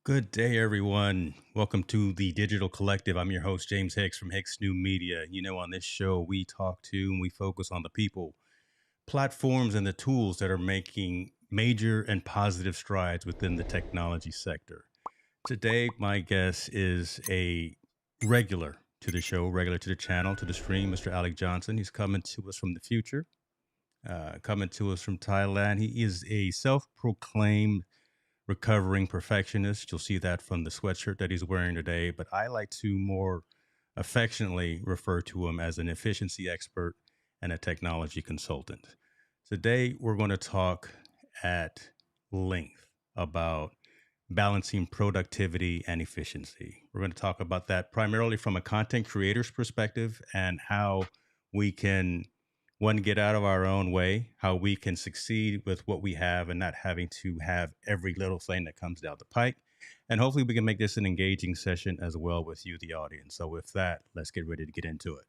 Good day, everyone. Welcome to the Digital Collective. I'm your host, James Hicks from Hicks New Media. On this show, we talk to and we focus on the people, platforms, and the tools that are making major and positive strides within the technology sector. Today, my guest is a regular to the show, regular to the channel, to the stream, Mr. Alec Johnson. He's coming to us from the future, coming to us from Thailand. He is a self proclaimed recovering perfectionist. You'll see that from the sweatshirt that he's wearing today. But I like to more affectionately refer to him as an efficiency expert and a technology consultant. Today, we're going to talk at length about balancing productivity and efficiency. We're going to talk about that primarily from a content creator's perspective and how we can one get out of our own way, how we can succeed with what we have and not having to have every little thing that comes down the pike. And hopefully we can make this an engaging session as well with you, the audience. So with that, let's get ready to get into it.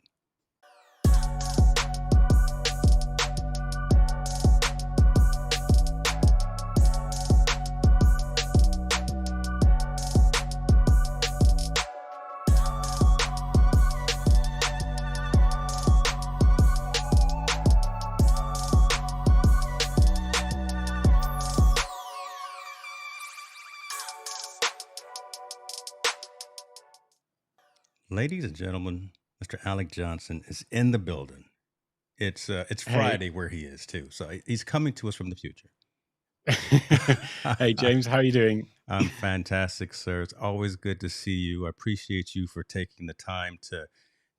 Ladies and gentlemen, Mr. Alec Johnson is in the building. It's Hey, Friday where he is too, so he's coming to us from the future. hey James, how are you doing? I'm fantastic, sir. It's always good to see you. I appreciate you for taking the time to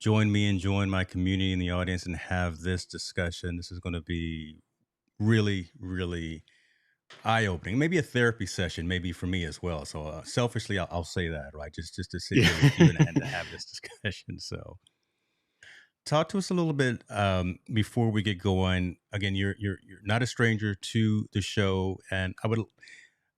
join me and join my community in the audience and have this discussion. This is going to be really, really eye opening. Maybe a therapy session, maybe for me as well. So selfishly, I'll say that, right? Just to sit Yeah. here with you and to have this discussion. So talk to us a little bit before we get going. Again, you're not a stranger to the show, and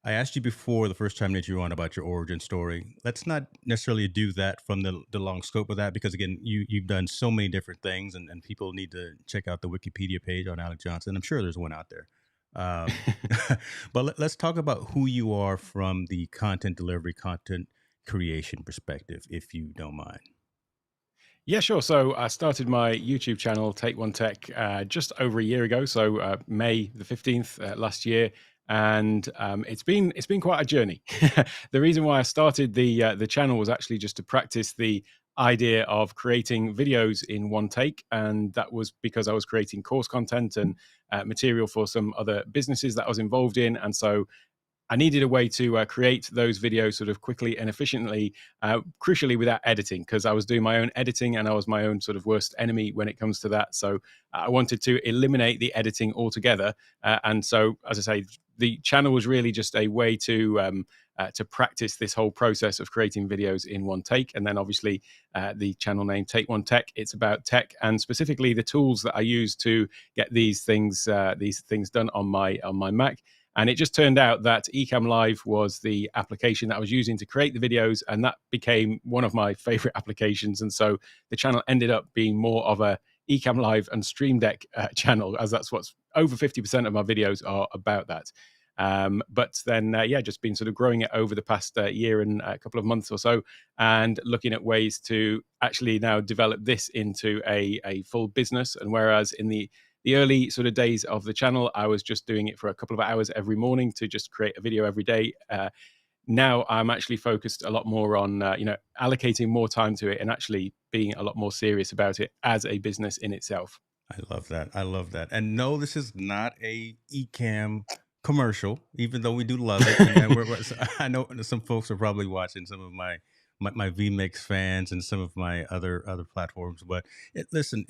I asked you before the first time that you were on about your origin story. Let's not necessarily do that from the long scope of that because again, you've done so many different things, and people need to check out the Wikipedia page on Alec Johnson. I'm sure there's one out there. Um, but let's talk about who you are from the content delivery, content creation perspective, if you don't mind. Yeah, sure. So I started my YouTube channel, Take One Tech, just over a year ago. So May the 15th last year, and it's been quite a journey. The reason why I started the channel was actually just to practice the idea of creating videos in one take, and that was because I was creating course content and material for some other businesses that I was involved in, and so I needed a way to create those videos sort of quickly and efficiently, crucially without editing, because I was doing my own editing and I was my own sort of worst enemy when it comes to that. So I wanted to eliminate the editing altogether. And so, as I say, the channel was really just a way to practice this whole process of creating videos in one take. And then obviously the channel name Take One Tech. It's about tech and specifically the tools that I use to get these things done on my Mac. And it just turned out that Ecamm Live was the application that I was using to create the videos, and that became one of my favorite applications. And so the channel ended up being more of a Ecamm Live and Stream Deck channel, as that's what's over 50% of my videos are about that. But then, yeah, just been sort of growing it over the past year and a couple of months or so, and looking at ways to actually now develop this into a full business. And whereas in the early sort of days of the channel, I was just doing it for a couple of hours every morning to just create a video every day. Now I'm actually focused a lot more on, allocating more time to it and actually being a lot more serious about it as a business in itself. I love that. I love that. And no, this is not a Ecamm commercial, even though we do love it. And I know some folks are probably watching some of my VMix fans and some of my other platforms. But listen,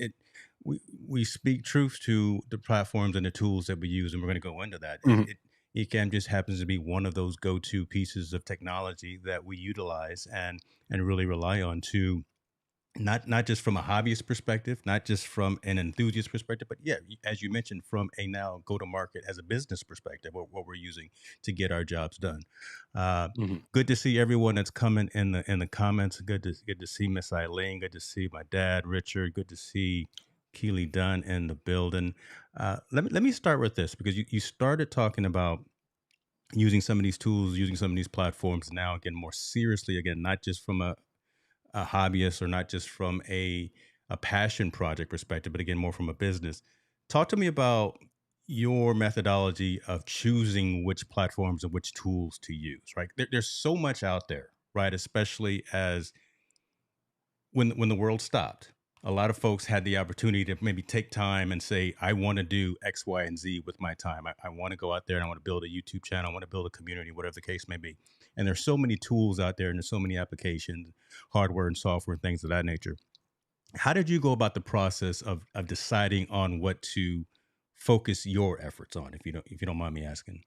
we speak truth to the platforms and the tools that we use, and we're going to go into that. Mhm. Ecamm just happens to be one of those go-to pieces of technology that we utilize and really rely on to not just from a hobbyist perspective, not just from an enthusiast perspective, but yeah, as you mentioned, from a now go to market as a business perspective, what we're using to get our jobs done. Uh, Mhm. Good to see everyone that's coming in the comments. Good to see Miss Eileen. Good to see my dad, Richard. Good to see Keely Dunn in the building. Let me start with this because you started talking about using some of these tools, using some of these platforms now, again, more seriously, again, not just from a hobbyist or not just from a passion project perspective, but again, more from a business. Talk to me about your methodology of choosing which platforms and which tools to use, right? There's so much out there, right? Especially as when the world stopped, a lot of folks had the opportunity to maybe take time and say, I want to do X, Y, and Z with my time. I want to go out there and I want to build a YouTube channel. I want to build a community, whatever the case may be. And there's so many tools out there and there's so many applications, hardware and software and things of that nature. How did you go about the process of deciding on what to focus your efforts on, if you don't mind me asking?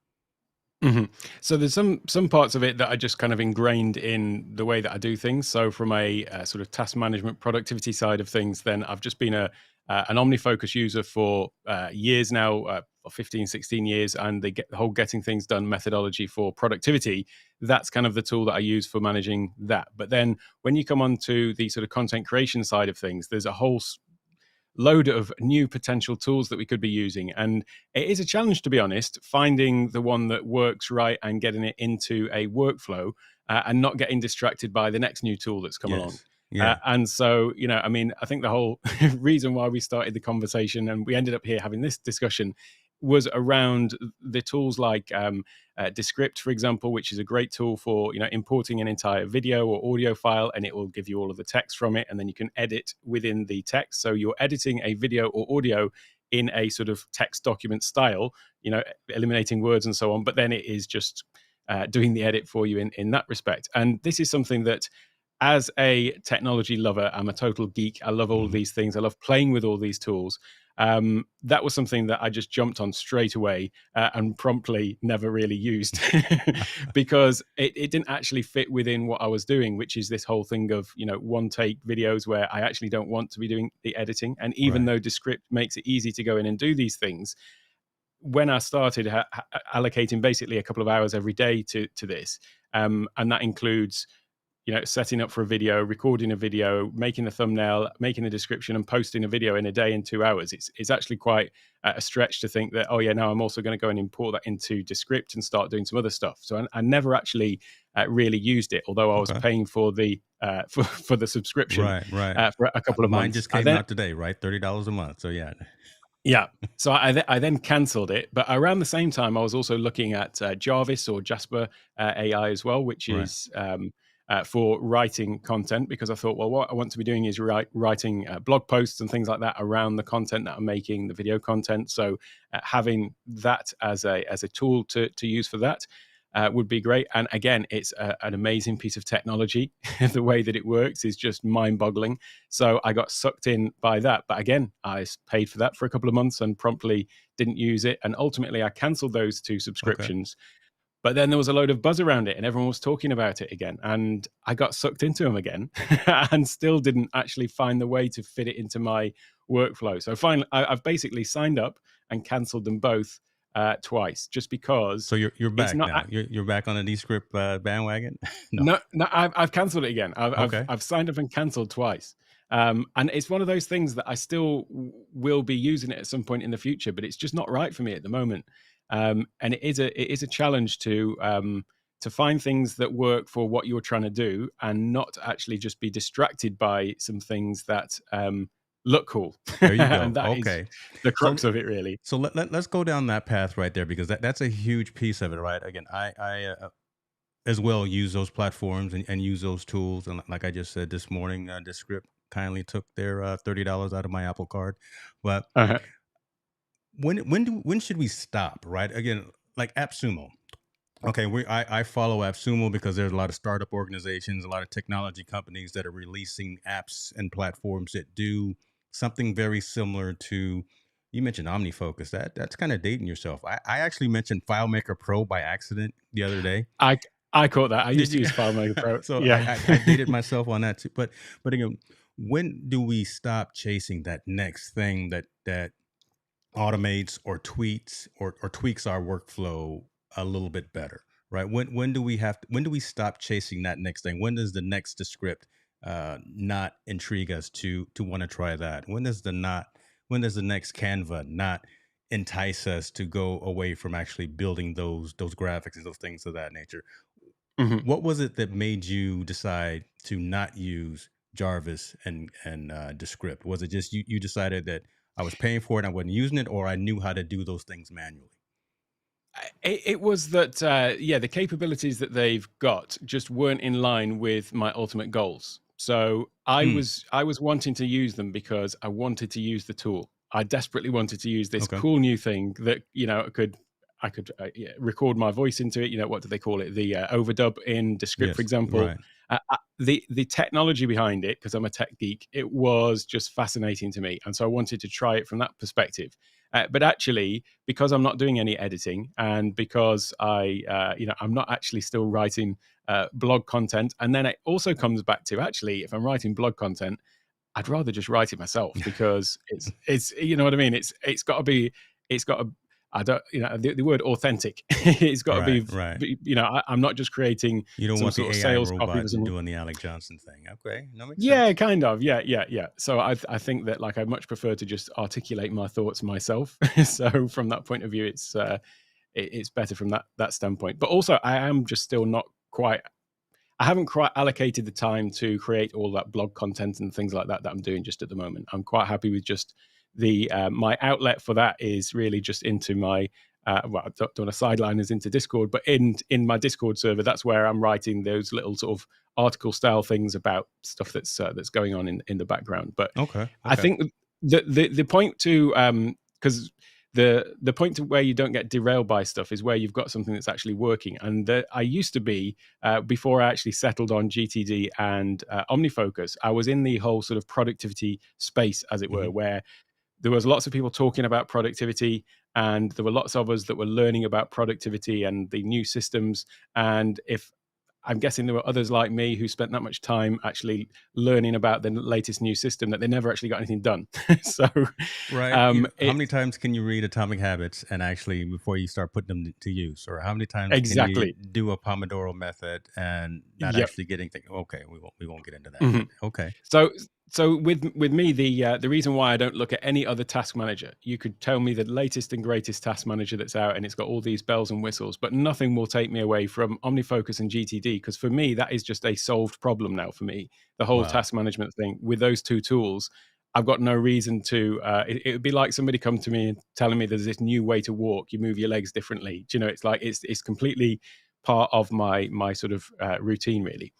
Mhm. So there's some parts of it that are just kind of ingrained in the way that I do things. So from a sort of task management productivity side of things, then I've just been a an OmniFocus user for years now, for 15, 16 years, and they get the whole getting things done methodology for productivity. That's kind of the tool that I use for managing that. But then when you come on to the sort of content creation side of things, there's a whole load of new potential tools that we could be using. And it is a challenge, to be honest, finding the one that works right and getting it into a workflow and not getting distracted by the next new tool that's come along. Yes. Yeah. And so, I mean, I think the whole reason why we started the conversation and we ended up here having this discussion was around the tools like Descript, for example, which is a great tool for importing an entire video or audio file, and it will give you all of the text from it, and then you can edit within the text. So you're editing a video or audio in a sort of text document style, eliminating words and so on. But then it is just doing the edit for you in that respect. And this is something that, as a technology lover, I'm a total geek. I love all of Mhm. these things. I love playing with all these tools. That was something that I just jumped on straight away and promptly never really used because it didn't actually fit within what I was doing, which is this whole thing of, one take videos where I actually don't want to be doing the editing. And even Right. though Descript makes it easy to go in and do these things, when I started allocating basically a couple of hours every day to this, and that includes setting up for a video, recording a video, making a thumbnail, making a description, and posting a video in a day in 2 hours. It's actually quite a stretch to think that, oh yeah, now I'm also going to go and import that into Descript and start doing some other stuff. So I never actually really used it, although I was Okay. paying for the for the subscription Right. Right. for a couple of Mine months. just came out today, right? $30 a month. So yeah. Yeah. So I then cancelled it, but around the same time, I was also looking at Jarvis or Jasper AI as well, which Right. is for writing content, because I thought, well, what I want to be doing is writing blog posts and things like that around the content that I'm making, the video content. So having that as a tool to use for that would be great. And again, it's an amazing piece of technology. The way that it works is just mind-boggling. So I got sucked in by that. But again, I paid for that for a couple of months and promptly didn't use it. And ultimately, I cancelled those two Okay. subscriptions. But then there was a load of buzz around it and everyone was talking about it again. And I got sucked into them again and still didn't actually find the way to fit it into my workflow. So finally, I've basically signed up and cancelled them both twice, just because So you're it's back not. now. You're back on the Descript bandwagon. No. No, no, I've cancelled it again. Okay. I've signed up and cancelled twice. And it's one of those things that I still will be using it at some point in the future, but it's just not right for me at the moment. And it is a challenge to find things that work for what you're trying to do, and not actually just be distracted by some things that look cool. There you And go. that is Okay. the So crux of it, really. so let's go down that path right there because that's a huge piece of it, right? Again, I as well use those platforms and use those tools. And like I just said this morning, Descript kindly took their $30 out of my Apple card. But Uh-huh. when should we stop? Right? Again, like AppSumo. Okay, I follow AppSumo because there's a lot of startup organizations, a lot of technology companies that are releasing apps and platforms that do something very similar to. You mentioned OmniFocus. That's kind of dating yourself. I actually mentioned FileMaker Pro by accident the other day. I I caught that. I used Did to you? use FileMaker Pro. So Yeah. I dated myself on that too. But again, when do we stop chasing that next thing that automates or tweets or tweaks our workflow a little bit better, right? When do we stop chasing that next thing? When does the next script not intrigue us to want to try that? When does the next Canva not entice us to go away from actually building those graphics and those things of that nature. Mhm. What was it that made you decide to not use Jarvis and Descript? Was it just you decided that I was paying for it, and I wasn't using it, or I knew how to do those things manually? It was that, yeah, the capabilities that they've got just weren't in line with my ultimate goals. So Hmm. I was wanting to use them because I wanted to use the tool. I desperately wanted to use this Okay. cool new thing that I could yeah, record my voice into it. You know, what do they call it? The overdub in Descript, for Yes. example. Right. The technology behind it, because I'm a tech geek, it was just fascinating to me, and so I wanted to try it from that perspective. But actually, because I'm not doing any editing, and because I'm not actually still writing blog content, and then it also comes back to, actually, if I'm writing blog content, I'd rather just write it myself, because it's you know what I mean. It's got to be, it's got to. I don't, the word authentic. It's got to Right. be, Right. I'm not just creating You don't some want the sort of AI sales copy for robot someone. doing the Alec Johnson thing. Okay, that makes Yeah, sense. kind of. Yeah, yeah, yeah. So I think that, like, I much prefer to just articulate my thoughts myself. So from that point of view, it's better from that standpoint. But also, I am just still not quite. I haven't quite allocated the time to create all that blog content and things like that I'm doing just at the moment. I'm quite happy with just the my outlet for that is really just into my well, I don't want to sideline us into Discord, but in my Discord server, that's where I'm writing those little sort of article style things about stuff that's going on in the background. But Okay. I Okay. think the point to because the point to where you don't get derailed by stuff is where you've got something that's actually working. And I used to be, before I actually settled on GTD and OmniFocus, I was in the whole sort of productivity space, as it were, Hmm. where there was lots of people talking about productivity, and there were lots of us that were learning about productivity and the new systems. And if I'm guessing there were others like me who spent that much time actually learning about the latest new system, that they never actually got anything done. So Right. How it many times can you read Atomic Habits and actually before you start putting them to use, or how many times can you exactly. do a Pomodoro method and not Yep. actually getting things? Okay, we won't get into that. But Mhm. okay. So with me, the reason why I don't look at any other task manager, you could tell me the latest and greatest task manager that's out, and it's got all these bells and whistles, but nothing will take me away from OmniFocus and GTD, because for me that is just a solved problem now. For me, the whole Wow. task management thing with those two tools, I've got no reason to. It would be like somebody come to me and telling me there's this new way to walk. You move your legs differently. Do you know? It's like it's completely part of my sort of routine, really.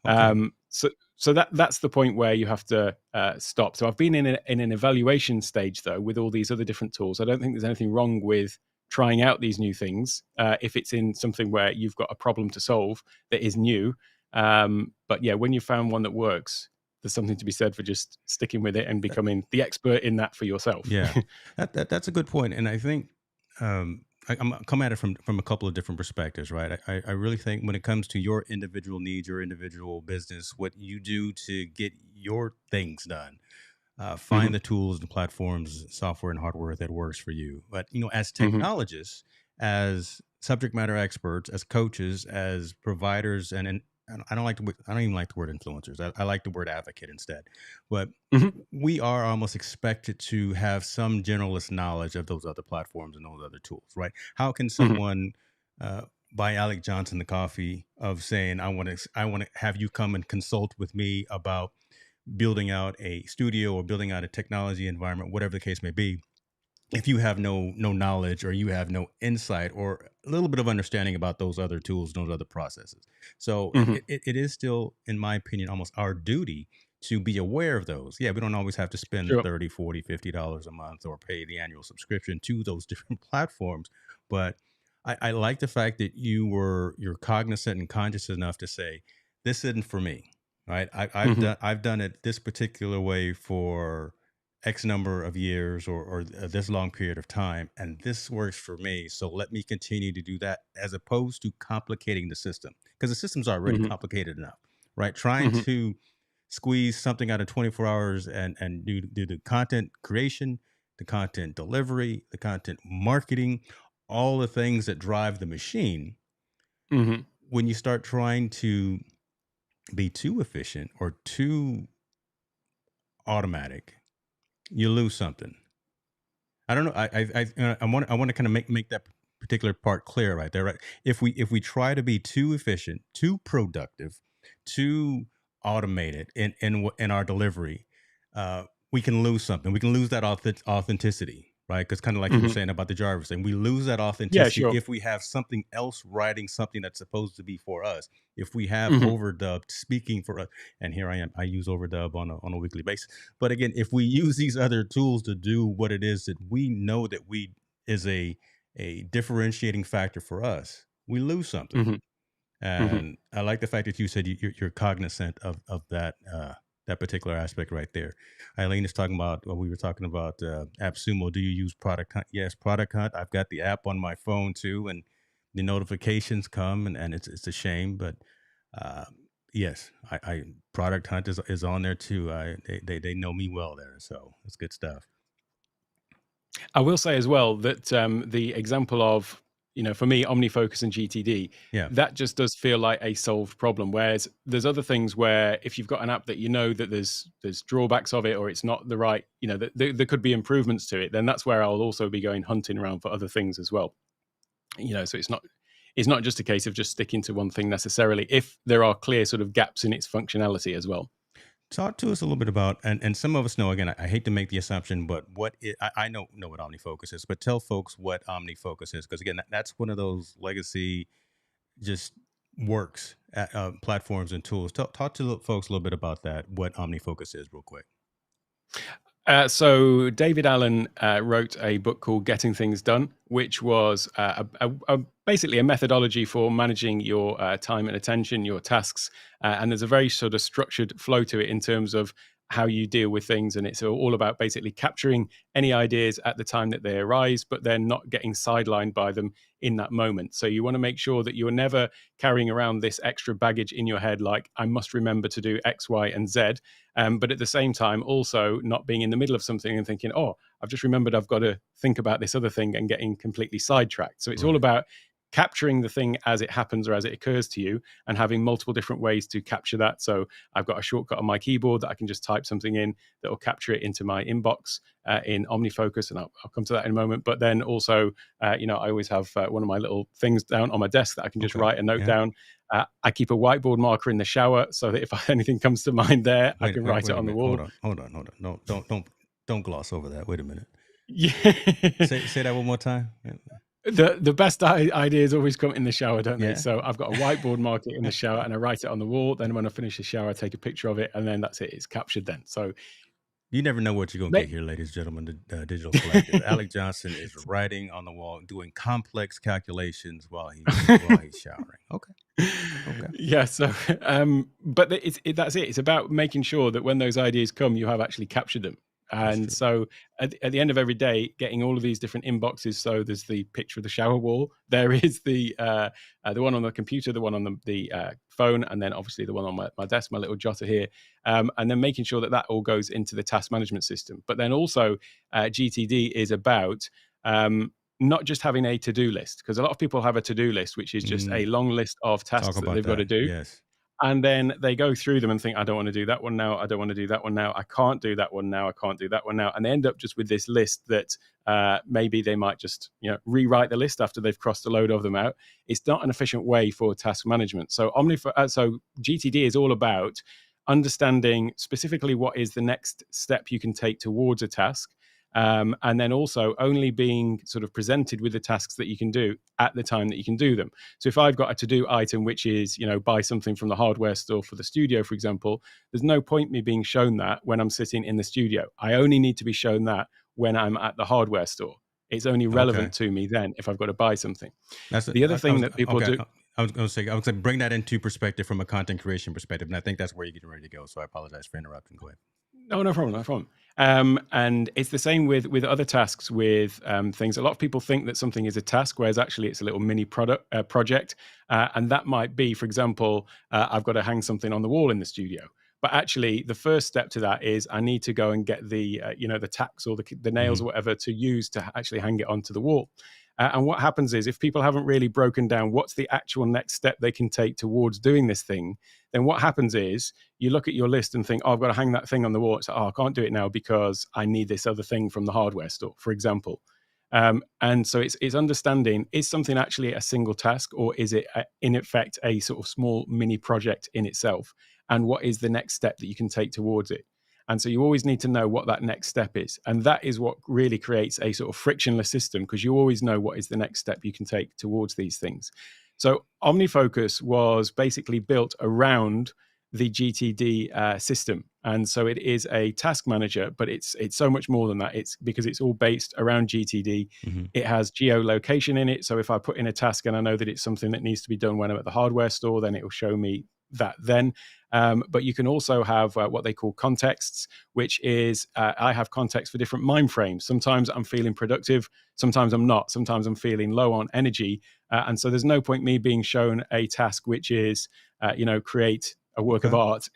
Okay. So that's the point where you have to stop. So I've been in an evaluation stage, though, with all these other different tools. I don't think there's anything wrong with trying out these new things if it's in something where you've got a problem to solve that is new. But yeah, when you found one that works, there's something to be said for just sticking with it and becoming the expert in that for yourself. Yeah, that's a good point, and I think I'm come at it from a couple of different perspectives, right? I really think when it comes to your individual needs, your individual business, what you do to get your things done, find Hmm. the tools and platforms, software and hardware that works for you. But as Hmm. technologists, as subject matter experts, as coaches, as providers, and I don't like the I don't even like the word influencers. I like the word advocate instead. But Hmm. we are almost expected to have some generalist knowledge of those other platforms and those other tools, right? How can Hmm. someone uh, buy Alec Johnson the coffee of saying, I want to have you come and consult with me about building out a studio or building out a technology environment, whatever the case may be, if you have no knowledge or you have no insight or a little bit of understanding about those other tools, those other processes. So Hmm. it is still, in my opinion, almost our duty to be aware of those. Yeah, we don't always have to spend Sure. 30, 40, $50 a month or pay the annual subscription to those different platforms. But I like the fact that you're cognizant and conscious enough to say, this isn't for me. Right. Hmm. I've done it this particular way for X number of years or this long period of time, and this works for me. So let me continue to do that as opposed to complicating the system because the system's already Hmm. complicated enough, right? Trying Hmm. to squeeze something out of 24 hours and do the content creation, the content delivery, the content marketing, all the things that drive the machine. Hmm. When you start trying to be too efficient or too automatic, you lose something. I don't know. I want to kind of make that particular part clear right there. Right. If we try to be too efficient, too productive, too automated in our delivery, we can lose something. We can lose that authenticity. Right, because kind of like you were Hmm. saying about the Jarvis thing, we lose that Yeah, authenticity sure. if we have something else writing something that's supposed to be for us. If we have Hmm. overdubbed speaking for us, and here I am, I use overdub on a weekly basis. But again, if we use these other tools to do what it is that we know that we is a differentiating factor for us, we lose something. Hmm. Hmm. And I like the fact that you said you're cognizant of that that particular aspect right there. Eileen is talking about what we were talking about AppSumo. Do you use Product Hunt? Yes, Product Hunt. I've got the app on my phone too, and the notifications come, and it's a shame, but uh, yes, I Product Hunt is on there too. They know me well there, so it's good stuff. I will say as well that the example of, for me, OmniFocus and GTD, Yeah, that just does feel like a solved problem. Whereas there's other things where if you've got an app that you know that there's drawbacks of it, or it's not the right, that there could be improvements to it, then that's where I'll also be going hunting around for other things as well. So it's not just a case of just sticking to one thing necessarily. If there are clear sort of gaps in its functionality as well. talk to us a little bit about, and some of us know. Again, I hate to make the assumption, but I know what OmniFocus is, but tell folks what OmniFocus is, because again, that's one of those legacy just works platforms and tools. Talk to the folks a little bit about that. What OmniFocus is, real quick. So David Allen wrote a book called Getting Things Done, which was basically a methodology for managing your time and attention, your tasks. And there's a very sort of structured flow to it in terms of how you deal with things. And it's all about basically capturing any ideas at the time that they arise, but then not getting sidelined by them in that moment. So you want to make sure that you're never carrying around this extra baggage in your head, like, I must remember to do X, Y, and Z. But at the same time, also not being in the middle of something and thinking, oh, I've just remembered I've got to think about this other thing, and getting completely sidetracked. So it's all Right. about capturing the thing as it happens or as it occurs to you, and having multiple different ways to capture that. So I've got a shortcut on my keyboard that I can just type something in that will capture it into my inbox in OmniFocus, and I'll come to that in a moment. But then also, I always have one of my little things down on my desk that I can just Okay. write a note Yeah. down. I keep a whiteboard marker in the shower so that if anything comes to mind there, I can write it Wait a on the minute. Hold wall. on. Hold on. Hold on. No, don't gloss over that. Wait a minute. Yeah. Say that one more time. The best ideas always come in the shower, don't they? Yeah. So I've got a whiteboard marker in the shower, and I write it on the wall. Then when I finish the shower, I take a picture of it, and then that's it. It's captured then. So, You never know what you're gonna ma- get here, ladies and gentlemen. The Digital Collective. Alec Johnson is writing on the wall, doing complex calculations while he's showering. Okay. Okay. yeah. So, but that's it. It's about making sure that when those ideas come, you have actually captured them. That's And true. so at the end of every day, getting all of these different inboxes. So there's the picture of the shower wall. There is the one on the computer, the one on the phone, and then obviously the one on my desk, my little jotter here. And then making sure that all goes into the task management system. But then also, GTD is about not just having a to-do list, because a lot of people have a to-do list, which is just a Mm, long list of talk tasks that about they've got to that. do. Yes. And then they go through them and think, I don't want to do that one now. I don't want to do that one now. I can't do that one now. I can't do that one now. And they end up just with this list that maybe they might just rewrite the list after they've crossed a load of them out. It's not an efficient way for task management. So so GTD is all about understanding specifically what is the next step you can take towards a task. And then also only being sort of presented with the tasks that you can do at the time that you can do them. So if I've got a to-do item, which is, buy something from the hardware store for the studio, for example, there's no point me being shown that when I'm sitting in the studio. I only need to be shown that when I'm at the hardware store. It's only Okay. relevant to me then if I've got to buy something. That's The other I thing was that people okay. do. I was gonna bring that into perspective from a content creation perspective, and I think that's where you're getting ready to go. So I apologize for interrupting. Go ahead. Oh, no problem, no problem. And it's the same with other tasks, with things. A lot of people think that something is a task, whereas actually it's a little mini project. And that might be, for example, I've got to hang something on the wall in the studio. But actually, the first step to that is I need to go and get the tacks or the nails Hmm. or whatever to use to actually hang it onto the wall. And what happens is, if people haven't really broken down what's the actual next step they can take towards doing this thing, then what happens is you look at your list and think, oh, I've got to hang that thing on the wall. It's like, oh, I can't do it now because I need this other thing from the hardware store, for example. And so it's understanding, is something actually a single task, or is it in effect a sort of small mini project in itself? And what is the next step that you can take towards it? And so you always need to know what that next step is. And that is what really creates a sort of frictionless system, because you always know what is the next step you can take towards these things. So OmniFocus was basically built around the GTD system. And so it is a task manager, but it's so much more than that. It's because it's all based around GTD. Mm-hmm. It has geolocation in it. So if I put in a task and I know that it's something that needs to be done when I'm at the hardware store, then it will show me that then. But you can also have what they call contexts, which is I have context for different mind frames. Sometimes I'm feeling productive, sometimes I'm not, sometimes I'm feeling low on energy. And so there's no point me being shown a task which is, create a work of art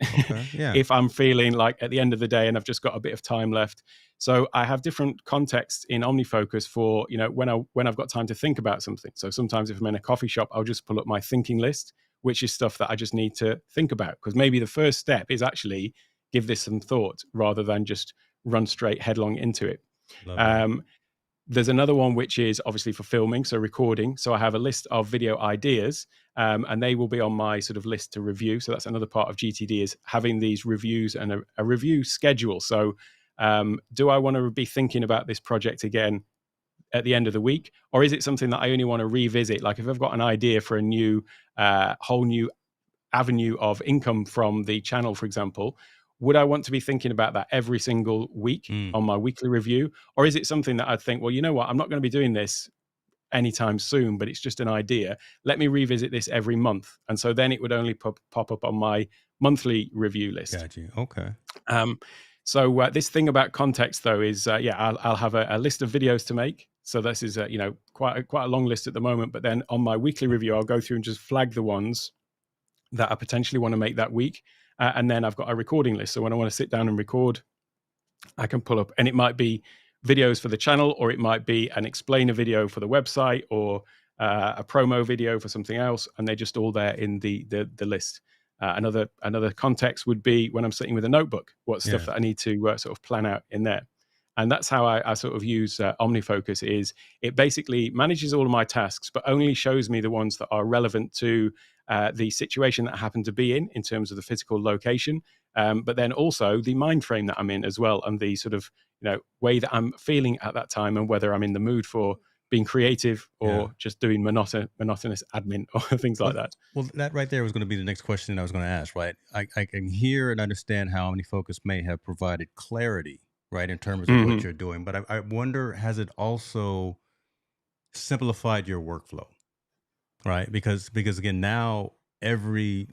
Yeah. if I'm feeling like at the end of the day and I've just got a bit of time left. So I have different contexts in OmniFocus for, when I've got time to think about something. So sometimes if I'm in a coffee shop, I'll just pull up my thinking list, which is stuff that I just need to think about, because maybe the first step is actually give this some thought rather than just run straight headlong into it. There's another one which is obviously for filming, so recording. So I have a list of video ideas, and they will be on my sort of list to review. So that's another part of GTD, is having these reviews and a review schedule. So do I want to be thinking about this project again at the end of the week, or is it something that I only want to revisit? Like if I've got an idea for a whole new avenue of income from the channel, for example, would I want to be thinking about that every single week on my weekly review? Or is it something that I'd think, well, you know what, I'm not going to be doing this anytime soon, but it's just an idea. Let me revisit this every month. And so then it would only pop up on my monthly review list. Got you. Okay. So this thing about context, though, is I'll have a list of videos to make. So this is quite a long list at the moment. But then on my weekly review, I'll go through and just flag the ones that I potentially want to make that week. And then I've got a recording list. So when I want to sit down and record, I can pull up, and it might be videos for the channel, or it might be an explainer video for the website, or a promo video for something else. And they're just all there in the list. Another context would be when I'm sitting with a notebook, what stuff that I need to sort of plan out in there. And that's how I sort of use OmniFocus. Is it basically manages all of my tasks, but only shows me the ones that are relevant to the situation that I happen to be in terms of the physical location, but then also the mind frame that I'm in as well, and the sort of way that I'm feeling at that time, and whether I'm in the mood for being creative or just doing monotonous admin or things like that. Well, that right there was going to be the next question I was going to ask, right? I can hear and understand how OmniFocus may have provided clarity, right, in terms of what you're doing. But I wonder, has it also simplified your workflow, right? Because again, now every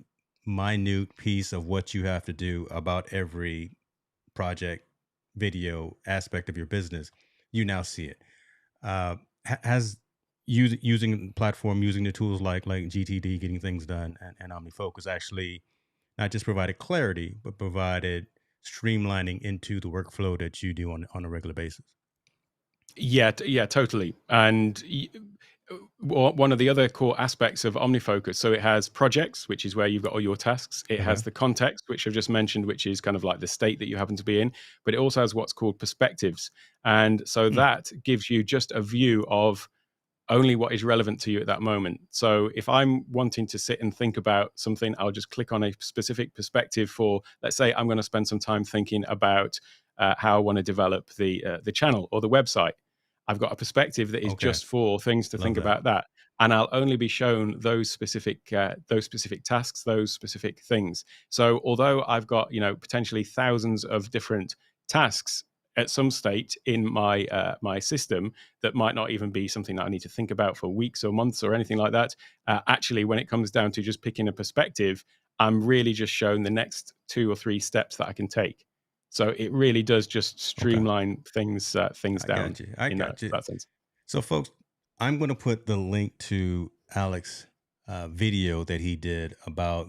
minute piece of what you have to do about every project, video aspect of your business, you now see it. Has using the platform, using the tools like GTD, getting things done, and OmniFocus actually not just provided clarity, but provided streamlining into the workflow that you do on a regular basis? Yeah, totally. And one of the other core aspects of OmniFocus, so it has projects, which is where you've got all your tasks. It has the context, which I've just mentioned, which is kind of like the state that you happen to be in. But it also has what's called perspectives. And so that gives you just a view of only what is relevant to you at that moment. So if I'm wanting to sit and think about something, I'll just click on a specific perspective for, let's say I'm going to spend some time thinking about how I want to develop the channel or the website. I've got a perspective that is just for things to think about that. And I'll only be shown those specific tasks, those specific things. So although I've got, potentially thousands of different tasks at some state in my my system that might not even be something that I need to think about for weeks or months or anything like that. Actually, when it comes down to just picking a perspective, I'm really just shown the next 2 or 3 steps that I can take. So it really does just streamline things down. I got you. That sense. So, folks, I'm going to put the link to Alec's video that he did about.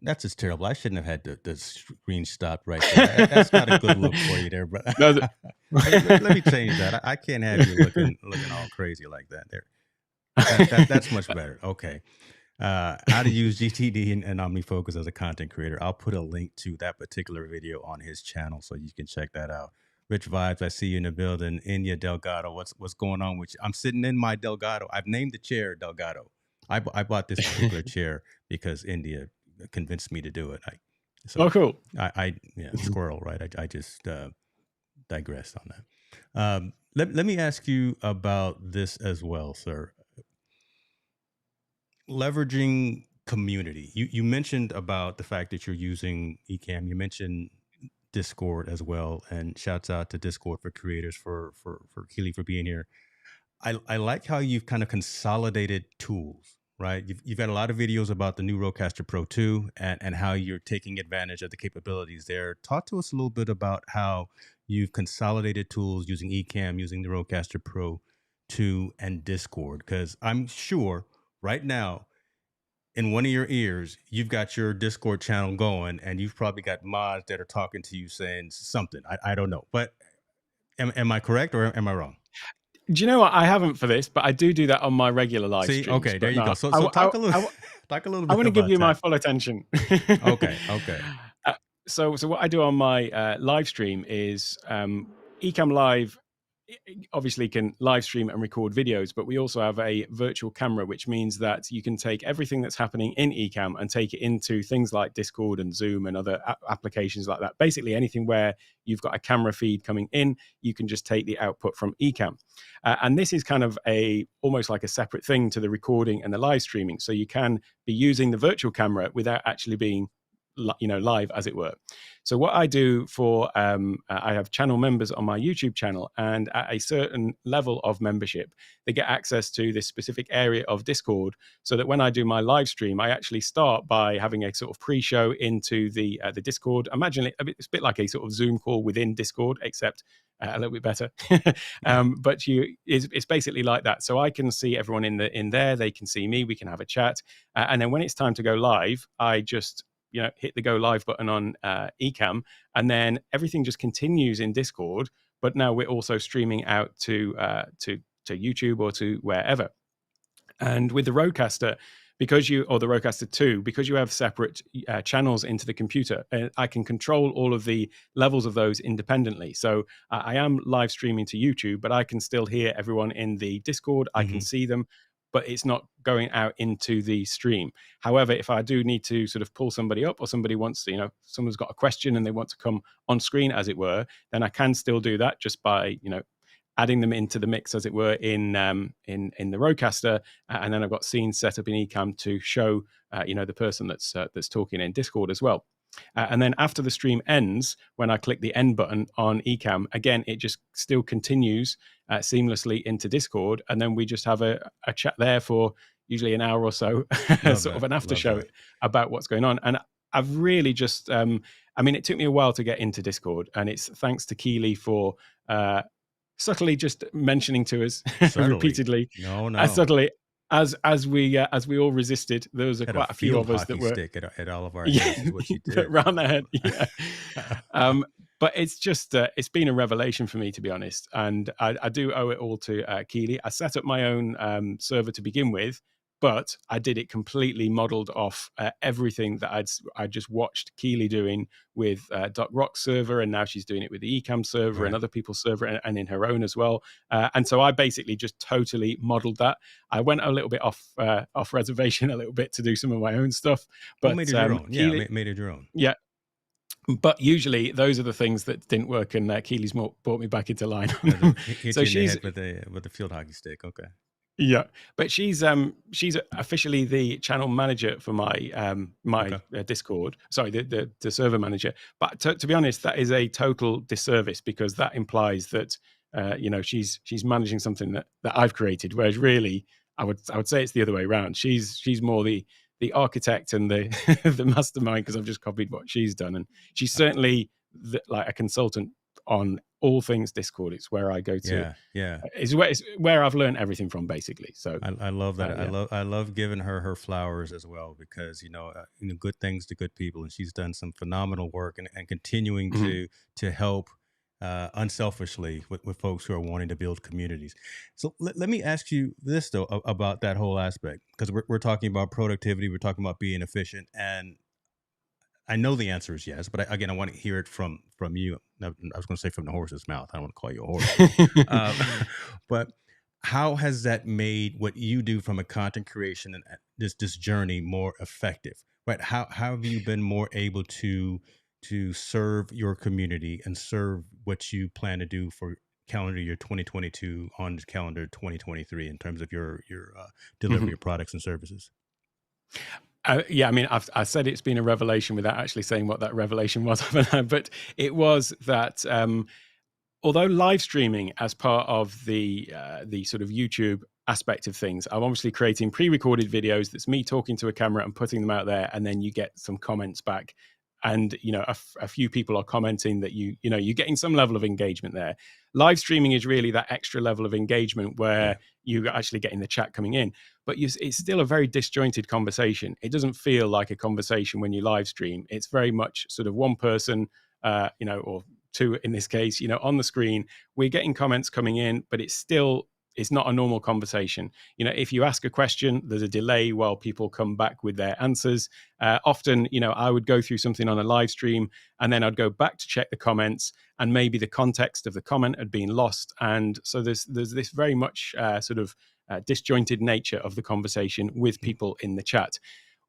That's just terrible. I shouldn't have had the screen stopped right there. That's not a good look for you there, but let me change that. I can't have you looking all crazy like that there. That's much better. Okay. How to use GTD and OmniFocus as a content creator. I'll put a link to that particular video on his channel so you can check that out. Rich Vibes, I see you in the building. India Delgado, what's going on with you? I'm sitting in my Delgado. I've named the chair Delgado. I bought this particular chair because India convinced me to do it. Oh, cool. Yeah, squirrel, right? I just digressed on that. Let me ask you about this as well, sir. Leveraging community. You mentioned about the fact that you're using Ecamm. You mentioned Discord as well, and shouts out to Discord for creators for Keely for being here. I like how you've kind of consolidated tools, right? You've got a lot of videos about the new Rodecaster Pro 2 and how you're taking advantage of the capabilities there. Talk to us a little bit about how you've consolidated tools using Ecamm, using the Rodecaster Pro 2 and Discord, because I'm sure right now in one of your ears, you've got your Discord channel going, and you've probably got mods that are talking to you saying something. I don't know, but am I correct or am I wrong? Do you know what? I haven't for this, but I do that on my regular live See, streams. okay, there But you go. no, So talk a little, talk a little I bit want to give about you my that. full attention. Okay, okay, Uh, so what I do on my live stream is Ecamm Live obviously can live stream and record videos, but we also have a virtual camera, which means that you can take everything that's happening in Ecamm and take it into things like Discord and Zoom and other applications like that. Basically, anything where you've got a camera feed coming in, you can just take the output from Ecamm. And this is kind of almost like a separate thing to the recording and the live streaming. So you can be using the virtual camera without actually being live, as it were. So what I do for I have channel members on my YouTube channel, and at a certain level of membership, they get access to this specific area of Discord, so that when I do my live stream, I actually start by having a sort of pre-show into the Discord. Imagine it's a bit like a sort of Zoom call within Discord, except a little bit better. yeah, But it's basically like that. So I can see everyone in there. They can see me. We can have a chat, and then when it's time to go live, I just hit the go live button on Ecamm, and then everything just continues in Discord. But now we're also streaming out to YouTube or to wherever. And with the Rodecaster, or the Rodecaster 2, because you have separate channels into the computer, I can control all of the levels of those independently. So I am live streaming to YouTube, but I can still hear everyone in the Discord. I can see them, but it's not going out into the stream. However, if I do need to sort of pull somebody up, or somebody wants to, someone's got a question and they want to come on screen, as it were, then I can still do that just by, adding them into the mix, as it were, in the Rodecaster, and then I've got scenes set up in Ecamm to show the person that's talking in Discord as well. And then after the stream ends, when I click the end button on Ecamm, again, it just still continues seamlessly into Discord, and then we just have a chat there for usually an hour or so, sort of an after show about what's going on. And I've really just, it took me a while to get into Discord, and it's thanks to Keely for subtly just mentioning to us repeatedly, subtly, as we all resisted. There was quite a few of us that were stick at all of our heads is what you did. around the head. Yeah. But it's just it's been a revelation for me, to be honest, and I do owe it all to Keely. I set up my own server to begin with, but I did it completely modeled off everything that I'd just watched Keely doing with Doc Rock's server, and now she's doing it with the Ecamm server and other people's server, and in her own as well. And so I basically just totally modeled that. I went a little bit off reservation a little bit to do some of my own stuff, but made it your own. Keely, made it your own. Yeah. But usually those are the things that didn't work, and Keely's brought me back into line. So she's with the field hockey stick. Okay. Yeah, but she's officially the channel manager for my Discord. Sorry, the server manager. But to be honest, that is a total disservice, because that implies that she's managing something that I've created, whereas really I would say it's the other way around. She's more the architect and the the mastermind, because I've just copied what she's done, and she's certainly like a consultant on all things Discord. It's where I go to. Yeah. It's where I've learned everything from, basically. So I love that. I love giving her flowers as well, because good things to good people, and she's done some phenomenal work and continuing to help unselfishly with folks who are wanting to build communities. So let me ask you this though about that whole aspect, because we're talking about productivity, we're talking about being efficient, and I know the answer is yes, but again, I want to hear it from you. I was going to say from the horse's mouth. I don't want to call you a horse, uh, but how has that made what you do from a content creation and this journey more effective? Right? How have you been more able to serve your community and serve what you plan to do for calendar year 2022 on calendar 2023 in terms of your delivery Mhm. of products and services? Yeah, I mean, I said it's been a revelation without actually saying what that revelation was, but it was that although live streaming as part of the sort of YouTube aspect of things, I'm obviously creating pre-recorded videos. That's me talking to a camera and putting them out there, and then you get some comments back, and a few people are commenting that you're getting some level of engagement there. Live streaming is really that extra level of engagement Yeah, where you're actually getting the chat coming in, but it's still a very disjointed conversation. It doesn't feel like a conversation when you live stream. It's very much sort of one person, or two in this case, on the screen. We're getting comments coming in, but it's not a normal conversation. If you ask a question, there's a delay while people come back with their answers. Often, I would go through something on a live stream and then I'd go back to check the comments, and maybe the context of the comment had been lost. And so there's this very much sort of disjointed nature of the conversation with mm, people in the chat.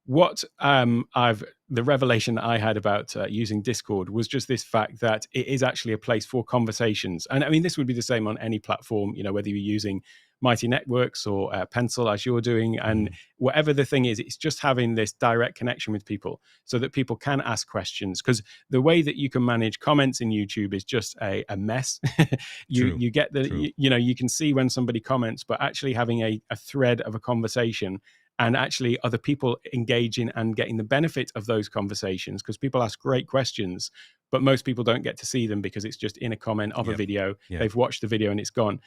What the revelation that I had about using Discord was just this fact that it is actually a place for conversations. And I mean, this would be the same on any platform, whether you're using Mighty Networks or Pencil as you're doing, and mm, whatever the thing is, it's just having this direct connection with people so that people can ask questions. Because the way that you can manage comments in YouTube is just a mess. you true, you get the true. you can see when somebody comments, but actually having a thread of a conversation and actually other people engaging and getting the benefit of those conversations, because people ask great questions, but most people don't get to see them because it's just in a comment of a Yep, video. yep. They've watched the video and it's gone.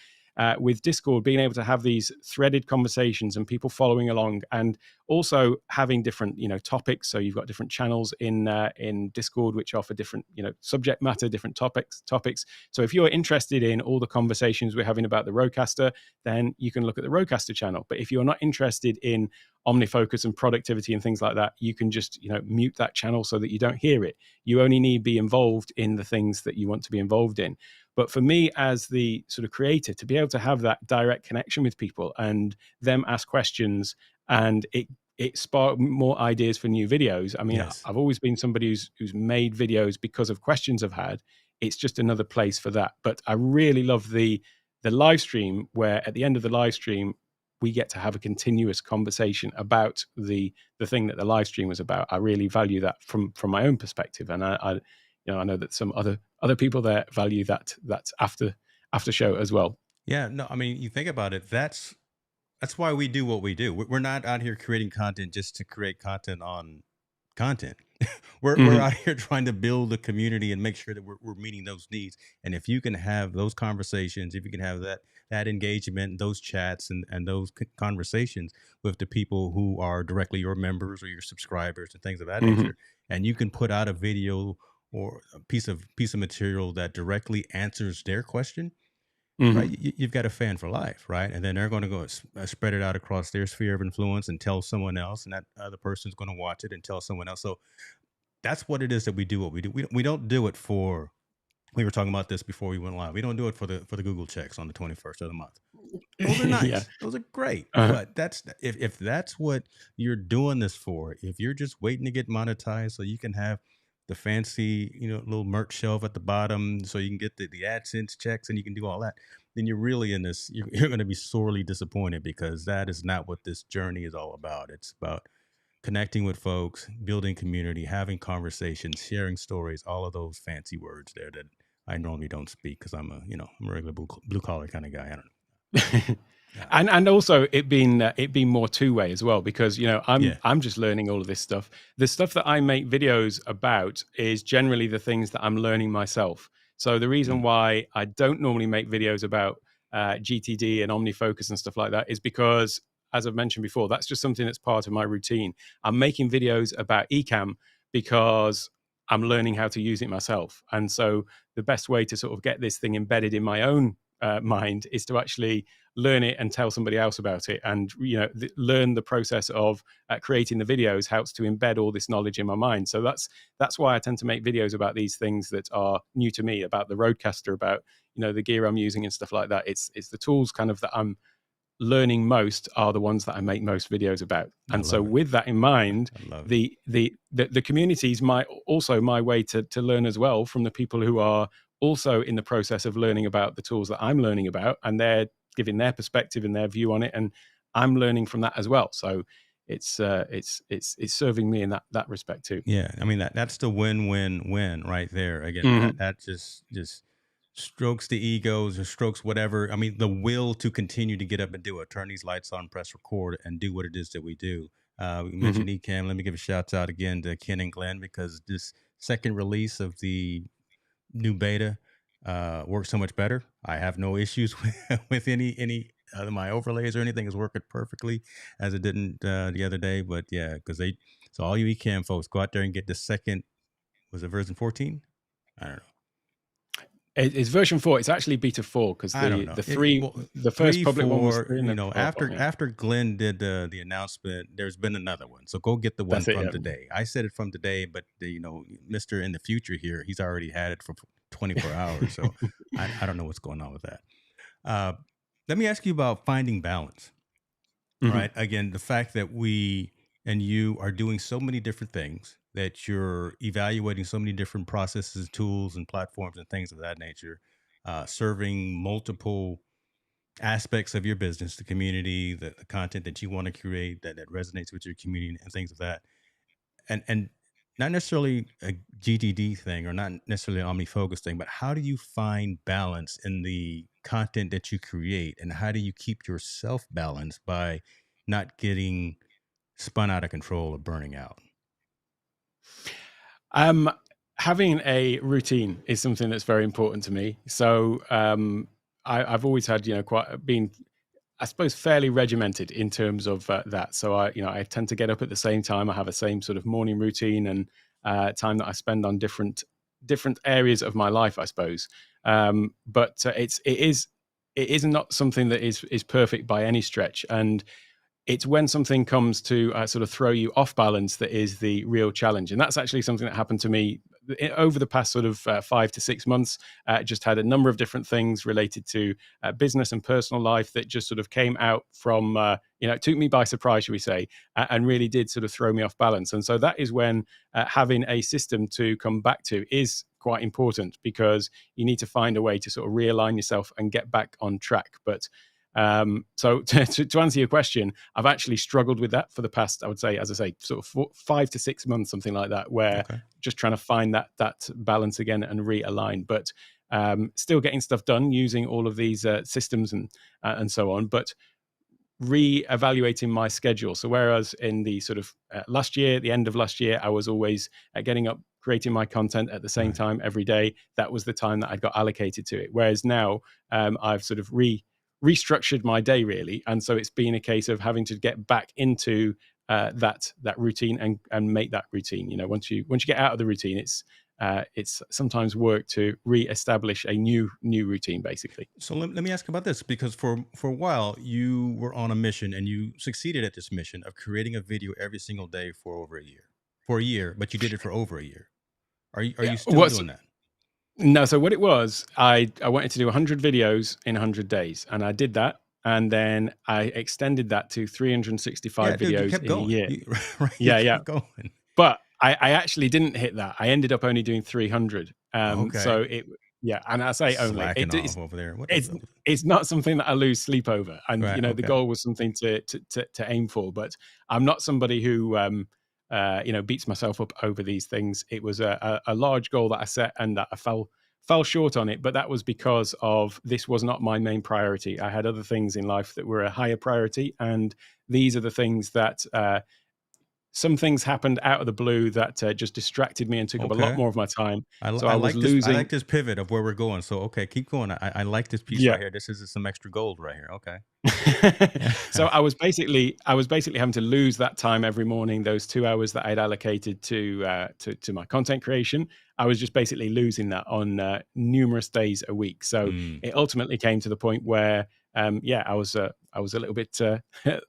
With Discord, being able to have these threaded conversations and people following along, and also having different topics. So you've got different channels in Discord which offer different subject matter, different topics. So if you're interested in all the conversations we're having about the Rodecaster, then you can look at the Rodecaster channel. But if you're not interested in OmniFocus and productivity and things like that, you can just mute that channel so that you don't hear it. You only need be involved in the things that you want to be involved in. But for me, as the sort of creator, to be able to have that direct connection with people and them ask questions, and it sparked more ideas for new videos. I mean, Yes. I've always been somebody who's made videos because of questions I've had. It's just another place for that. But I really love the live stream, where at the end of the live stream we get to have a continuous conversation about the thing that the live stream was about. I really value that from my own perspective, and I know that some other people there value that after show as well. Yeah, no, I mean, you think about it, that's why we do what we do. We're not out here creating content just to create content on content. We're Mhm. out here trying to build a community and make sure that we're meeting those needs. And if you can have those conversations, if you can have that engagement, those chats, and those conversations with the people who are directly your members or your subscribers and things of that Mhm. nature, and you can put out a video or a piece of material that directly answers their question, right? Mhm. You've got a fan for life, right? And then they're going to go spread it out across their sphere of influence and tell someone else, and that other person's going to watch it and tell someone else. So that's what it is that we do. What we do, we don't do it for. We were talking about this before we went live. We don't do it for the Google checks on the 21st of the month. Those are Yeah. nice. Those are great. Uh-huh. But that's if that's what you're doing this for, if you're just waiting to get monetized so you can have the fancy, little merch shelf at the bottom so you can get the AdSense checks and you can do all that, then you're really in this, you're going to be sorely disappointed, because that is not what this journey is all about. It's about connecting with folks, building community, having conversations, sharing stories, all of those fancy words there that I normally don't speak because I'm a regular blue collar kind of guy. I don't know. And also it being more two way as well, because I'm Yeah. I'm just learning all of this stuff. The stuff that I make videos about is generally the things that I'm learning myself. So the reason Mm, why I don't normally make videos about GTD and OmniFocus and stuff like that is because, as I've mentioned before, that's just something that's part of my routine. I'm making videos about Ecamm because I'm learning how to use it myself. And so the best way to sort of get this thing embedded in my own mind is to actually learn it and tell somebody else about it, and learn the process of creating the videos, how to embed all this knowledge in my mind. So that's why I tend to make videos about these things that are new to me, about the Rodecaster, about the gear I'm using and stuff like that. It's the tools kind of that I'm learning most are the ones that I make most videos about. I And so love it. with that in mind, I love it. the community is my way to learn as well, from the people who are also in the process of learning about the tools that I'm learning about, and they're giving their perspective and their view on it, and I'm learning from that as well. So it's serving me in that respect too. Yeah, I mean that's the win-win-win right there. Again, Hmm. that just strokes the egos or strokes whatever. I mean, the will to continue to get up and do it, turn these lights on, press record, and do what it is that we do. We Hmm. mentioned Ecamm. Let me give a shout out again to Ken and Glenn, because this second release of the new beta works so much better. I have no issues with any of my overlays or anything is working perfectly as it didn't the other day. But yeah, because so all you Ecamm folks, go out there and get the second. Was it version 14? I don't know. It's version 4. It's actually beta 4, because I don't the know. the three Well, the first three, public one was 4. 3, and then 4 After yeah. after Glenn did the announcement, there's been another one. So go get the one That's it, from yeah. today. I said it from today, but Mister in the future here, he's already had it for 24 hours. So I don't know what's going on with that. Uh, Let me ask you about finding balance. Hmm. Right. Again, the fact that we and you are doing so many different things, that you're evaluating so many different processes, tools, and platforms and things of that nature, serving multiple aspects of your business, the community, the content that you want to create that resonates with your community and things of that. And not necessarily a GTD thing or not necessarily an OmniFocus thing, but how do you find balance in the content that you create, and how do you keep yourself balanced by not getting spun out of control or burning out? Um, Having a routine is something that's very important to me. So I've always had, quite been, I suppose, fairly regimented in terms of that. So I tend to get up at the same time. I have a same sort of morning routine, and time that I spend on different areas of my life, I suppose. But it is not something that is perfect by any stretch, and it's when something comes to sort of throw you off balance that is the real challenge. And that's actually something that happened to me over the past sort of 5 to 6 months. Just had a number of different things related to business and personal life that just sort of came out from, it took me by surprise, shall we say, and really did sort of throw me off balance. And so that is when having a system to come back to is quite important, because you need to find a way to sort of realign yourself and get back on track. But so to answer your question, I've actually struggled with that for the past, I would say, as I say, sort of 5 to 6 months, something like that, where Okay. just trying to find that balance again and realign. But still getting stuff done using all of these systems and so on. But re-evaluating my schedule. So whereas in the sort of last year, the end of last year, I was always getting up, creating my content at the same Right. time every day. That was the time that I got allocated to it. Whereas now, I've sort of restructured my day, really, and so it's been a case of having to get back into that routine and make that routine. Once you get out of the routine, it's sometimes work to re-establish a new routine, basically. So let me ask about this, because for a while you were on a mission and you succeeded at this mission of creating a video every single day for over a year. For a year, but you did it for over a year. Are Yeah. you still What's doing that? No, so what it was, I wanted to do 100 videos in 100 days, and I did that, and then I extended that to Yeah, 365 dude, you videos kept in a going. year. Right, you Yeah, yeah. kept going. But I actually didn't hit that. I ended up only doing 300. Okay. So yeah, and I say only. Slacking off over there. What It's the it's not something that I lose sleep over, and Right, the okay. goal was something to aim for. But I'm not somebody who beats myself up over these things. It was a large goal that I set, and that I fell short on it. But that was because of this was not my main priority. I had other things in life that were a higher priority, and these are the things that some things happened out of the blue that just distracted me and took up a lot Okay. more of my time. So I I was like this. I losing. like this pivot of where we're going. So okay, keep going. I like this piece Yeah. right here. This is some extra gold right here. Okay. So I was basically having to lose that time every morning, those 2 hours that I'd allocated to my content creation. I was just basically losing that on numerous days a week. So Mm, it ultimately came to the point where yeah, I was a little bit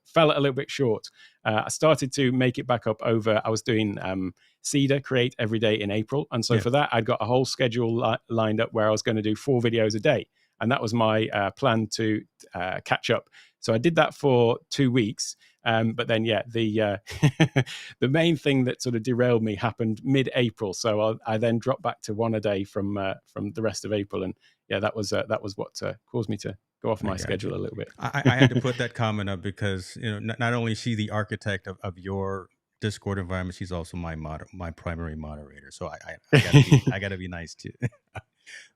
fell a little bit short. I started to make it back up over. I was doing Cedar Create every day in April, and so yeah. for that I'd got a whole schedule lined up where I was going to do 4 videos a day, and that was my plan to catch up. So I did that for 2 weeks. But then, yeah, the main thing that sort of derailed me happened mid-April. So I then dropped back to one a day from the rest of April, and yeah, that was what caused me to go off I my got you. schedule a little bit. I had to put that comment up because not only is she the architect of your Discord environment, she's also my primary moderator. So I gotta be nice too.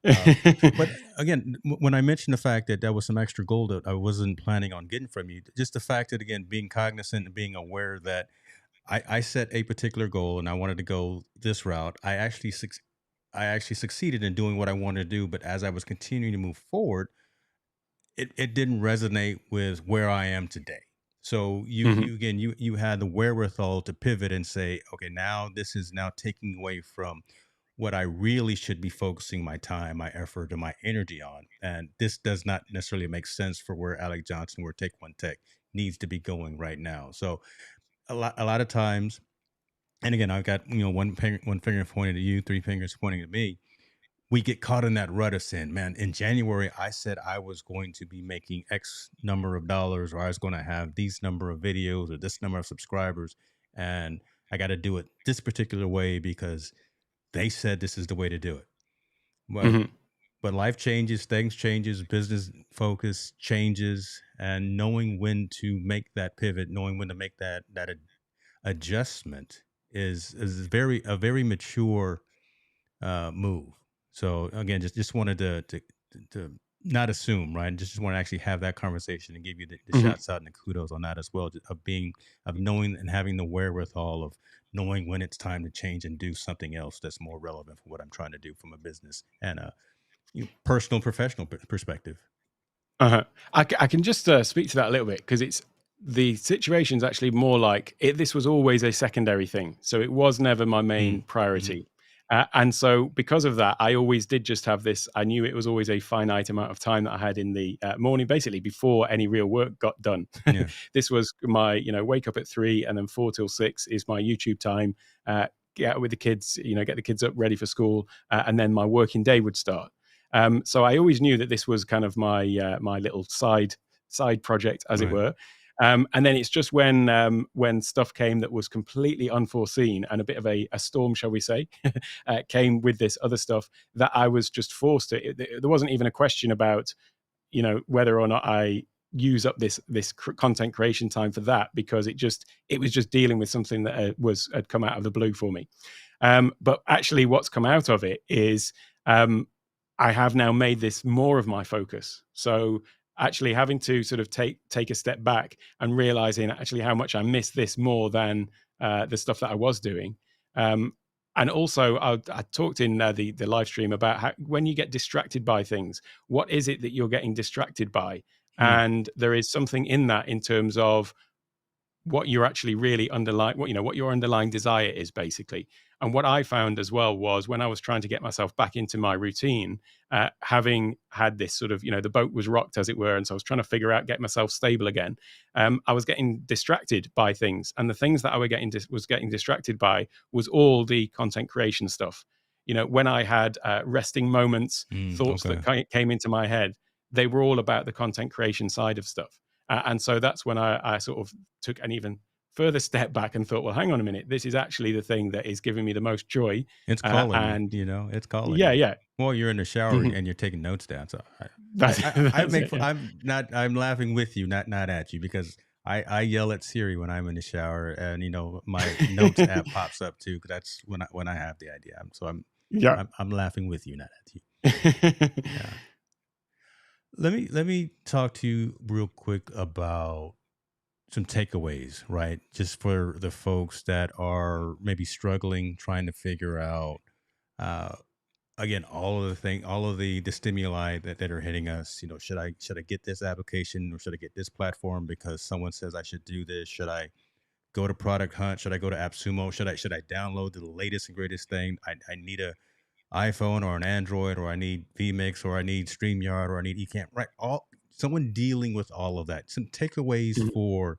Uh, but again, when I mentioned the fact that was some extra gold that I wasn't planning on getting from you, just the fact that again being cognizant and being aware that I set a particular goal and I wanted to go this route. I actually succeeded in doing what I wanted to do, but as I was continuing to move forward, it didn't resonate with where I am today. So Mhm. you had the wherewithal to pivot and say, okay, now this is now taking away from what I really should be focusing my time, my effort, and my energy on. And this does not necessarily make sense for where Alec Johnson, where Take One Tech needs to be going right now. So a lot of times, and again, I've got one finger pointing at you, three fingers pointing at me. We get caught in that rut of sin, man. In January, I said I was going to be making X number of dollars, or I was going to have these number of videos or this number of subscribers, and I got to do it this particular way because they said this is the way to do it. But Mhm. life changes, things changes, business focus changes, and knowing when to make that pivot, knowing when to make that adjustment is very mature move. So again, just wanted to not assume, right? Just want to actually have that conversation and give you the Mhm. shots out and the kudos on that as well, of knowing and having the wherewithal of knowing when it's time to change and do something else that's more relevant for what I'm trying to do from a business and a personal professional perspective. Uh-huh. I can just speak to that a little bit because it's the situation's actually more like it. This was always a secondary thing, so it was never my main Mm. Hmm. priority. And so, because of that, I always did just have this. I knew it was always a finite amount of time that I had in the morning, basically before any real work got done. Yeah. This was my, wake up at 3 and then 4 till 6 is my YouTube time. Get out with the kids, get the kids up ready for school, and then my working day would start. So I always knew that this was kind of my little side project, as it Right. were. And then it's just when stuff came that was completely unforeseen and a bit of a storm, shall we say, came with this other stuff that I was just forced to. There wasn't even a question about whether or not I use up this content creation time for that, because it was just dealing with something that had come out of the blue for me. But actually, what's come out of it is um, I have now made this more of my focus. So actually, having to sort of take a step back and realizing actually how much I miss this more than the stuff that I was doing. Um, and also, I talked in the live stream about how when you get distracted by things, what is it that you're getting distracted by? Hmm. And there is something in that in terms of what you're actually really underlying, what your underlying desire is, basically. And what I found as well was when I was trying to get myself back into my routine, having had this sort of, the boat was rocked, as it were, and so I was trying to figure out get myself stable again. I was getting distracted by things, and the things that I was getting distracted by was all the content creation stuff. When I had resting moments, Mm, thoughts okay. that came into my head, they were all about the content creation side of stuff. And so that's when I sort of took an even further step back and thought, well, hang on a minute, this is actually the thing that is giving me the most joy. It's calling you, And it's calling yeah, you. yeah, Well, you're in the shower mhm. and you're taking notes down. So that's I that's make it. Yeah, I'm laughing with you, not at you, because I yell at Siri when I'm in the shower, and my notes app pops up too. 'Cause that's when I have the idea. yeah. I'm laughing with you, not at you. Yeah. Let me talk to you real quick about some takeaways, right? Just for the folks that are maybe struggling, trying to figure out, uh, again, all of the stimuli that are hitting us. You know, should I get this application or should I get this platform because someone says I should do this? Should I go to Product Hunt? Should I go to AppSumo? Should I download the latest and greatest thing? I need a iPhone or an Android, or I need vMix, or I need StreamYard, or I need Ecamm. Right, all someone dealing with all of that. Some takeaways Mhm. for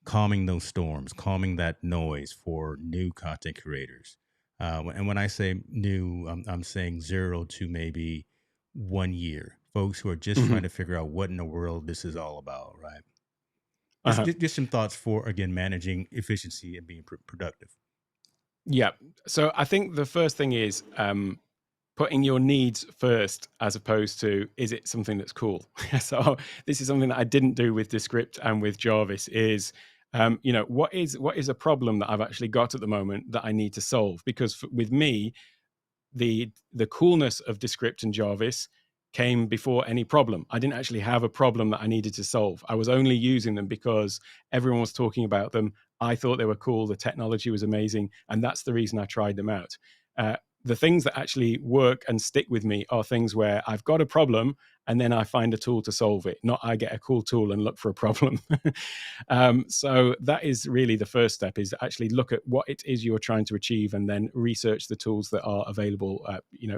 calming those storms, calming that noise for new content creators. And when I say new, I'm saying 0 to maybe 1 year. Folks who are just trying Mhm. to figure out what in the world this is all about, right? Uh-huh. Just some thoughts for again managing efficiency and being productive. Yeah. So I think the first thing is putting your needs first as opposed to is it something that's cool. So this is something that I didn't do with Descript and with Jarvis is what is a problem that I've actually got at the moment that I need to solve, because with me the coolness of Descript and Jarvis came before any problem. I didn't actually have a problem that I needed to solve. I was only using them because everyone was talking about them. I thought they were cool. The technology was amazing, and that's the reason I tried them out. The things that actually work and stick with me are things where I've got a problem and then I find a tool to solve it, not I get a cool tool and look for a problem. So that is really the first step, is actually look at what it is you're trying to achieve and then research the tools that are available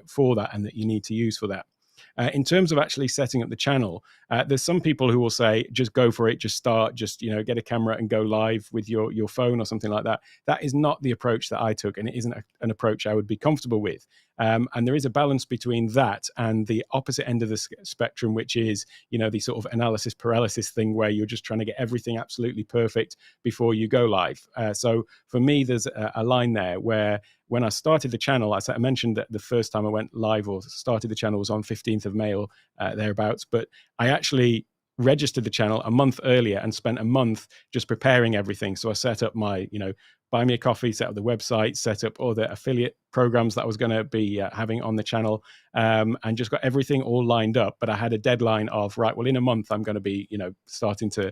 for that and that you need to use for that. In terms of actually setting up the channel, there's some people who will say, just go for it, just start, just get a camera and go live with your phone or something like that. That is not the approach that I took, and it isn't an approach I would be comfortable with. And there is a balance between that and the opposite end of the spectrum, which is the sort of analysis paralysis thing where you're just trying to get everything absolutely perfect before you go live. So for me, there's a line there where when I started the channel, I mentioned that the first time I went live or started the channel was on 15th of May or thereabouts, but I actually registered the channel a month earlier and spent a month just preparing everything. So I set up my, buy me a coffee, set up the website, set up all the affiliate programs that I was going to be having on the channel, and just got everything all lined up. But I had a deadline of, right, well, in a month, I'm going to be, starting to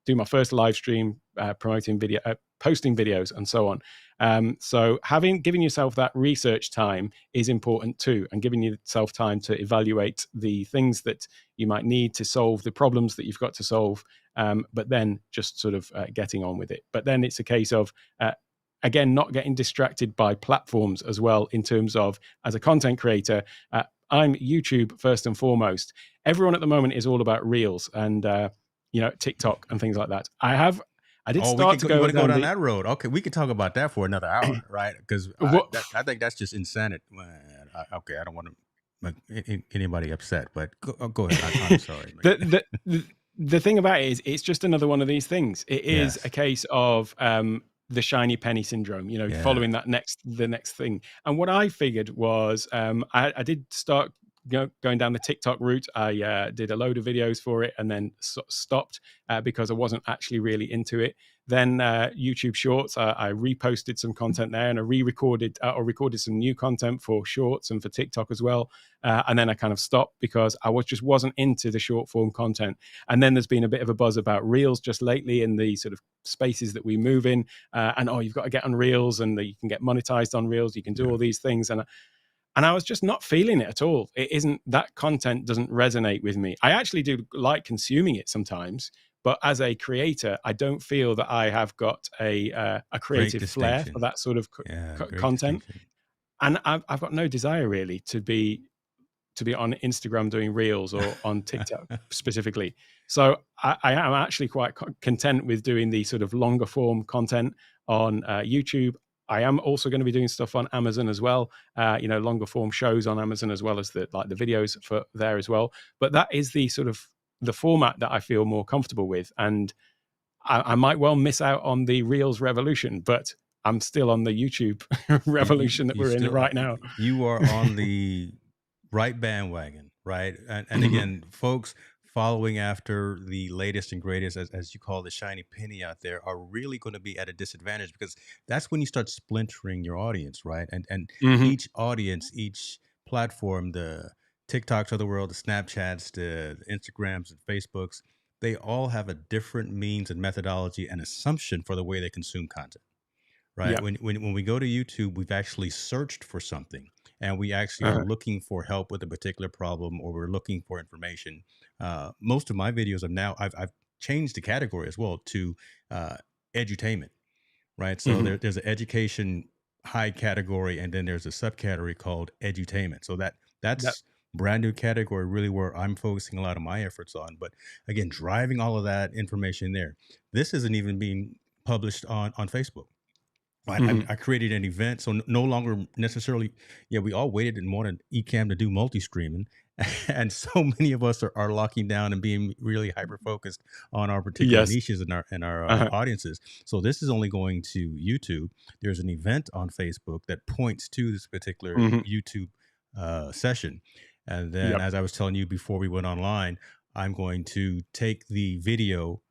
do my first live stream, promoting video, posting videos, and so on. So giving yourself that research time is important too, and giving yourself time to evaluate the things that you might need to solve the problems that you've got to solve, but then just sort of getting on with it. But then it's a case of again, not getting distracted by platforms as well, in terms of, as a content creator, I'm YouTube first and foremost. Everyone at the moment is all about reels and TikTok and things like that. I did Oh, we start could to go. You go want to go down down the that road? Okay, we could talk about that for another hour, right? Because what I think that's just insanity. Okay, I don't want to make anybody upset, but go ahead. I'm sorry. the thing about it is it's just another one of these things. It is a Yes. case of the shiny penny syndrome, Yeah. following the next thing. And what I figured was I did start going down the TikTok route. I did a load of videos for it and then stopped because I wasn't actually really into it. Then YouTube Shorts, I reposted some content there, and I re-recorded or recorded some new content for Shorts and for TikTok as well. And then I kind of stopped because I just wasn't into the short form content. And then there's been a bit of a buzz about Reels just lately in the sort of spaces that we move in. And you've got to get on Reels, and you can get monetized on Reels. You can do Yeah. all these things, and I was just not feeling it at all. It isn't, that content doesn't resonate with me. I actually do like consuming it sometimes, but as a creator, I don't feel that I have got a Great creative flair for distinction. that sort of Yeah. Great content, distinction. and I've got no desire really to be on Instagram doing reels or on TikTok specifically. So I am actually quite content with doing the sort of longer form content on YouTube. I am also going to be doing stuff on Amazon as well, longer form shows on Amazon, as well as the videos for there as well. But that is the sort of the format that I feel more comfortable with, and I might well miss out on the Reels revolution, but I'm still on the YouTube revolution that You we're in still right now. you are on the right bandwagon, right? And again, folks following after the latest and greatest, as you call the shiny penny out there, are really going to be at a disadvantage, because that's when you start splintering your audience, right? And Hmm. each audience, each platform, the TikToks of the world, the Snapchats, the Instagrams and Facebooks, they all have a different means and methodology and assumption for the way they consume content, right? Yeah. When we go to YouTube, we've actually searched for something, and we actually are Uh-huh. looking for help with a particular problem, or we're looking for information. Most of my videos I've changed the category as well to uh, edutainment, right? So Hmm. there's an education high category, and then there's a subcategory called edutainment. So That. that's brand new category, really where I'm focusing a lot of my efforts on. But again, driving all of that information there. This isn't even being published on Facebook. Hmm. I created an event, so no longer necessarily. Yeah, we all waited and wanted Ecamm to do multi-streaming, and so many of us are locking down and being really hyper focused on our particular Yes. niches and our Uh-huh. audiences. So this is only going to YouTube. There's an event on Facebook that points to this particular Hmm. YouTube session, and then, Yep. as I was telling you before we went online, I'm going to take the video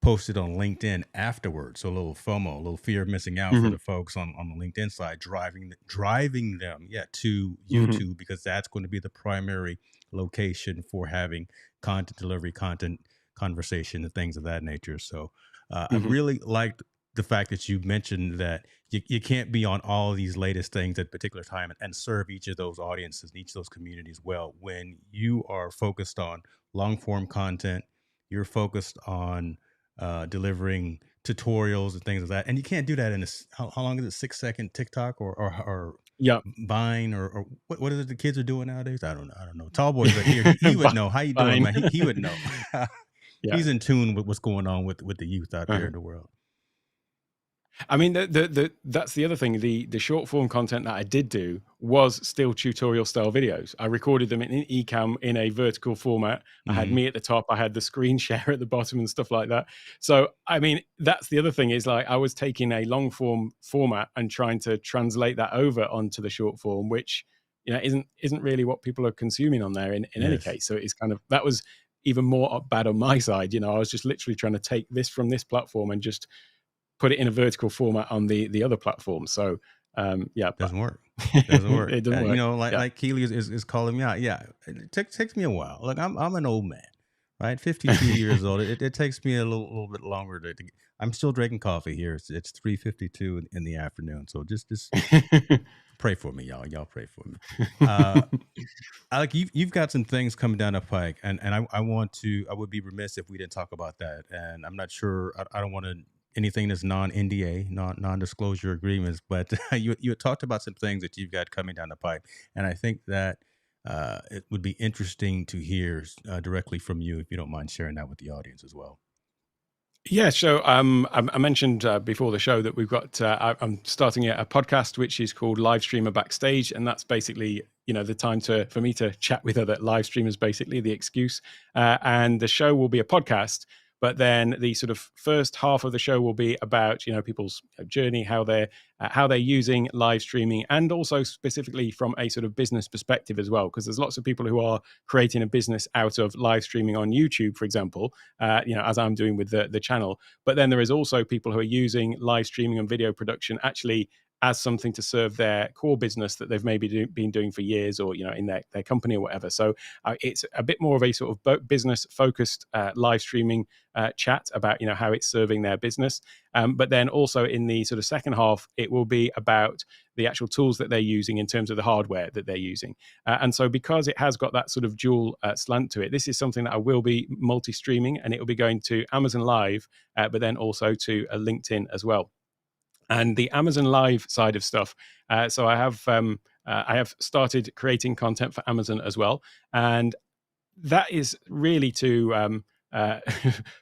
posted on LinkedIn afterwards. So a little FOMO, a little fear of missing out for Hmm. the folks on the LinkedIn side, driving them, yeah, to Hmm. YouTube, because that's going to be the primary location for having content delivery, content conversation, and things of that nature. So I Hmm. really liked the fact that you mentioned that you can't be on all of these latest things at a particular time and serve each of those audiences and each of those communities well. When you are focused on long form content, you're focused on delivering tutorials and things like that. And you can't do that in how long is it? 6 second TikTok or Yep. Vine or what is it the kids are doing nowadays? I don't know. I don't know. Tallboy's right here. He would know. How you doing, Fine. man? He would know. Yeah. He's in tune with what's going on with the youth out there Uh-huh. in the world. I mean, that's the other thing. The short form content that I did do was still tutorial style videos. I recorded them in Ecamm in a vertical format. I had Hmm. me at the top. I had the screen share at the bottom and stuff like that. So, I mean, that's the other thing is like I was taking a long form format and trying to translate that over onto the short form, which isn't really what people are consuming on there in any Yes. case. So it's kind of that was even more bad on my side. I was just literally trying to take this from this platform and just put it in a vertical format on the other platform. So yeah, but Doesn't work. Doesn't work. it doesn't You work. know, Yeah. like Keely is calling me out. Yeah, it takes me a while. Look, I'm an old man, right? 52 years old. It takes me a little bit longer I'm still drinking coffee here. It's 3:52 in the afternoon. So just pray for me, y'all. Y'all pray for me. Uh, Alec, you've got some things coming down the pike, and I would be remiss if we didn't talk about that. And I'm not sure. I don't want to anything that's non-NDA, non-disclosure agreements, but you had talked about some things that you've got coming down the pipe, and I think that it would be interesting to hear directly from you if you don't mind sharing that with the audience as well. Yeah, so I mentioned before the show that we've got. I'm starting a podcast which is called Live Streamer Backstage, and that's basically the time for me to chat with other live streamers. Basically, the excuse, and the show will be a podcast. But then the sort of first half of the show will be about people's journey, how they're using live streaming, and also specifically from a sort of business perspective as well, because there's lots of people who are creating a business out of live streaming on YouTube, for example, as I'm doing with the channel. But then there is also people who are using live streaming and video production actually as something to serve their core business that they've maybe been doing for years, or in their company or whatever. So it's a bit more of a sort of business focused live streaming chat about how it's serving their business. But then also in the sort of second half, it will be about the actual tools that they're using in terms of the hardware that they're using. And so because it has got that sort of dual slant to it, this is something that I will be multi-streaming, and it will be going to Amazon Live, but then also to LinkedIn as well. And the Amazon Live side of stuff, so I have started creating content for Amazon as well, and that is really to uh,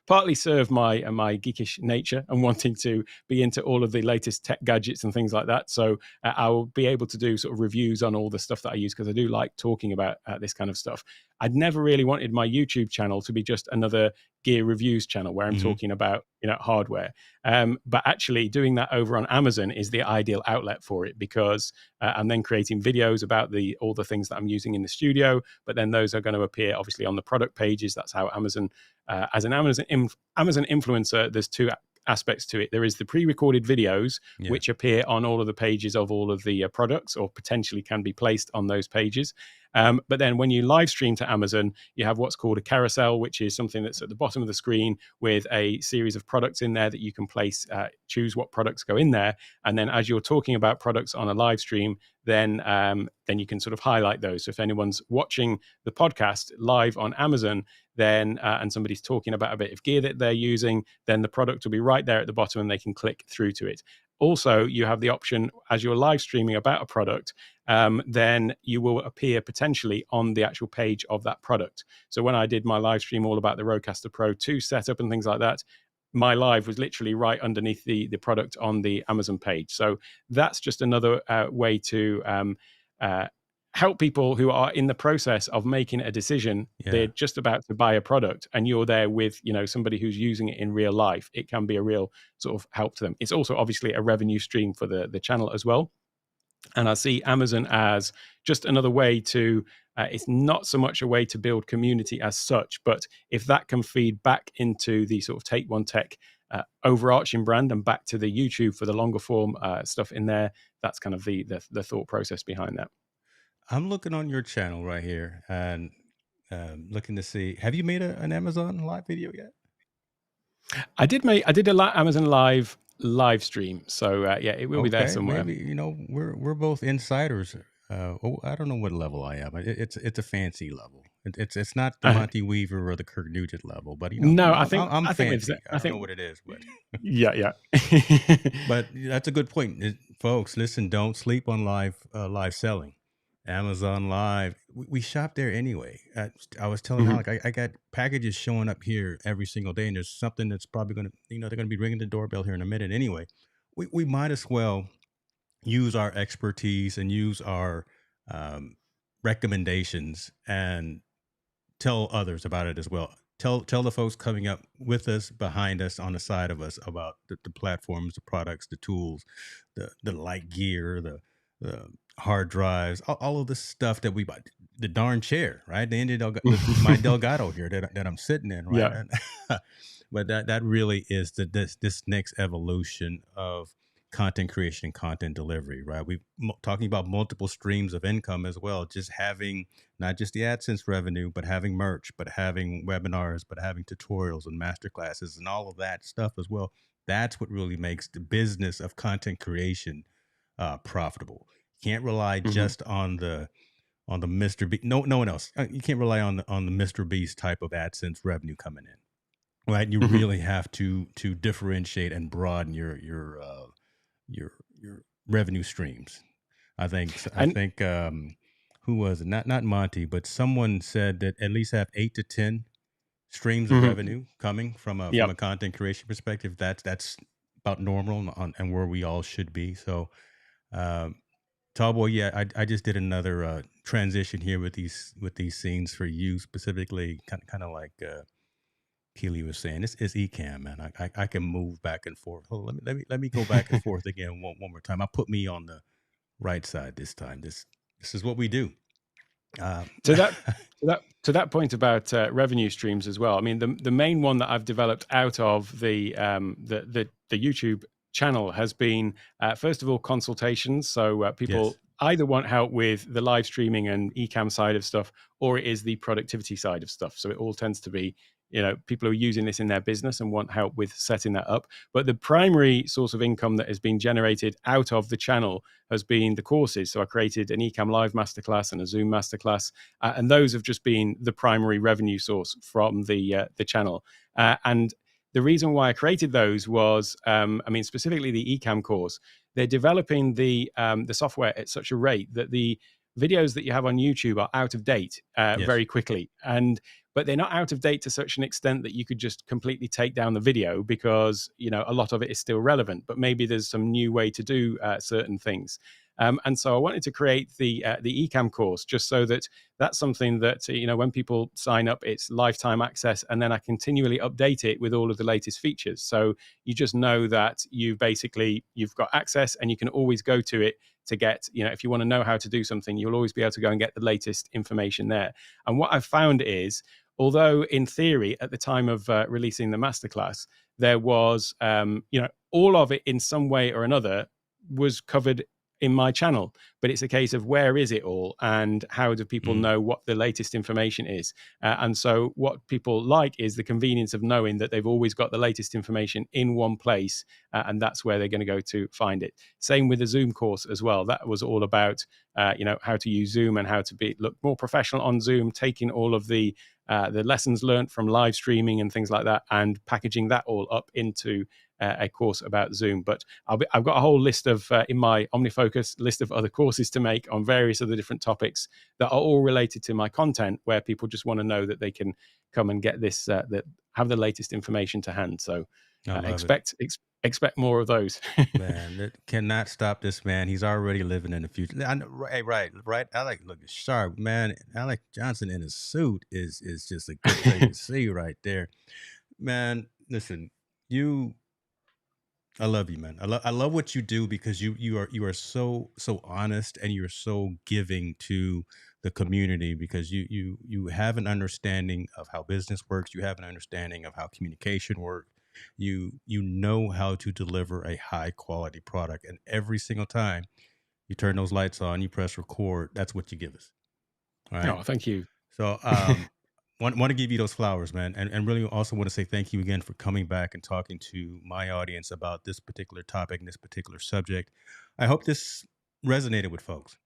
partly serve my geekish nature and wanting to be into all of the latest tech gadgets and things like that. So I will be able to do sort of reviews on all the stuff that I use, because I do like talking about this kind of stuff. I'd never really wanted my YouTube channel to be just another gear reviews channel where I'm Hmm. talking about hardware. But actually doing that over on Amazon is the ideal outlet for it, because I'm then creating videos about all the things that I'm using in the studio, but then those are going to appear obviously on the product pages. That's how Amazon, as an Amazon influencer, there's two aspects to it. There is the pre-recorded videos, Yeah. which appear on all of the pages of all of the products, or potentially can be placed on those pages. But then when you live stream to Amazon, you have what's called a carousel, which is something that's at the bottom of the screen with a series of products in there that you can place, choose what products go in there. And then as you're talking about products on a live stream, then you can sort of highlight those. So if anyone's watching the podcast live on Amazon, then and somebody's talking about a bit of gear that they're using, then the product will be right there at the bottom and they can click through to it. Also, you have the option as you're live streaming about a product, then you will appear potentially on the actual page of that product. So when I did my live stream all about the Rodecaster Pro 2 setup and things like that, my live was literally right underneath the product on the Amazon page. So that's just another way to help people who are in the process of making a decision. Yeah. They're just about to buy a product and you're there with, somebody who's using it in real life. It can be a real sort of help to them. It's also obviously a revenue stream for the channel as well. And I see Amazon as just another way to, it's not so much a way to build community as such, but if that can feed back into the sort of Take One Tech overarching brand and back to the YouTube for the longer form stuff in there, that's kind of the thought process behind that. I'm looking on your channel right here and looking to see, have you made an Amazon live video yet? I did a Amazon live stream. So yeah, it will be there somewhere. Maybe, we're both insiders. I don't know what level I am. It's a fancy level. It's not the Monty Weaver or the Kirk Nugent level, but no, I think I'm I fancy. think I don't know what it is, but yeah. But that's a good point, folks. Listen, don't sleep on live selling. Amazon Live, we shop there anyway. I was telling Alec, I got packages showing up here every single day, and there's something that's probably going to, they're going to be ringing the doorbell here in a minute anyway. We might as well use our expertise and use our recommendations and tell others about it as well. Tell the folks coming up with us, behind us, on the side of us about the platforms, the products, the tools, the light gear, the hard drives, all of this stuff that we buy. The darn chair, right? My Delgado here that I'm sitting in, right? Yeah. But that really is this next evolution of content creation and content delivery, right? We're talking about multiple streams of income as well. Just having not just the AdSense revenue, but having merch, but having webinars, but having tutorials and masterclasses and all of that stuff as well. That's what really makes the business of content creation profitable. You can't rely just on the Mr. Beast. No one else. You can't rely on the Mr. Beast type of AdSense revenue coming in, right? You really have to differentiate and broaden your revenue streams. I think who was it? Not Monty, but someone said that at least have 8 to 10 streams of revenue coming from a content creation perspective. That's about normal and where we all should be. So, Tallboy, yeah, I just did another transition here with these scenes for you specifically, kind of like Keely was saying. This is Ecamm, man. I can move back and forth. Hold on, let me go back and forth again one more time. I put me on the right side this time. This is what we do. To that point about revenue streams as well. I mean, the main one that I've developed out of the YouTube channel has been first of all consultations. So people either want help with the live streaming and Ecamm side of stuff, or it is the productivity side of stuff. So it all tends to be people who are using this in their business and want help with setting that up. But the primary source of income that has been generated out of the channel has been the courses. So I created an Ecamm Live Masterclass and a Zoom Masterclass, and those have just been the primary revenue source from the channel. And the reason why I created those was, specifically the Ecamm course, they're developing the software at such a rate that the videos that you have on YouTube are out of date very quickly. But they're not out of date to such an extent that you could just completely take down the video, because a lot of it is still relevant, but maybe there's some new way to do certain things. And so I wanted to create the Ecamm course just so that that's something that, when people sign up, it's lifetime access, and then I continually update it with all of the latest features. So you just know that you've got access and you can always go to it to get, if you want to know how to do something, you'll always be able to go and get the latest information there. And what I've found is, although in theory, at the time of releasing the masterclass, there was, all of it in some way or another was covered in my channel, but it's a case of where is it all and how do people Mm. know what the latest information is. And so what people like is the convenience of knowing that they've always got the latest information in one place, and that's where they're going to go to find it. Same with the Zoom course as well. That was all about how to use Zoom and how to look more professional on Zoom, taking all of the lessons learned from live streaming and things like that, and packaging that all up into a course about Zoom. But I've got a whole list of in my OmniFocus list of other courses to make on various other different topics that are all related to my content, where people just want to know that they can come and get this, that have the latest information to hand. So I love it. expect more of those. Man, that cannot stop this man. He's already living in the future. I know, right, right. Alec looking sharp, man. Alec Johnson in a suit is just a good thing to see right there, man. Listen, you, I love you, man. I love what you do because you are so honest and you're so giving to the community because you have an understanding of how business works. You have an understanding of how communication works. You know how to deliver a high quality product, and every single time you turn those lights on, you press record. That's what you give us. All right. Oh, thank you. So, want to give you those flowers, man, and really also want to say thank you again for coming back and talking to my audience about this particular topic and this particular subject. I hope this resonated with folks.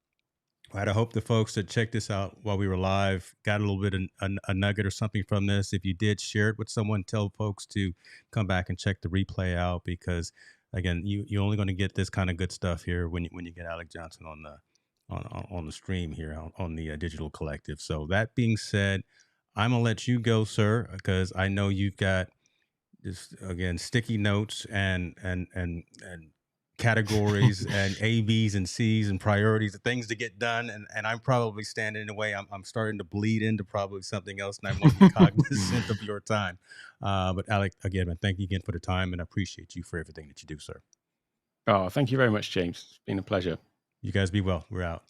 Right. I hope the folks that checked this out while we were live got a little bit of a nugget or something from this. If you did, share it with someone. Tell folks to come back and check the replay out because, again, you're only going to get this kind of good stuff here when you get Alec Johnson on the on the stream here on the Digital Collective. So that being said, I'm gonna let you go, sir, because I know you've got just again sticky notes and categories and A, B's and C's and priorities and things to get done. And I'm probably standing in the way. I'm starting to bleed into probably something else. And I want to be cognizant of your time. But Alec, again, man, thank you again for the time. And I appreciate you for everything that you do, sir. Oh, thank you very much, James. It's been a pleasure. You guys be well. We're out.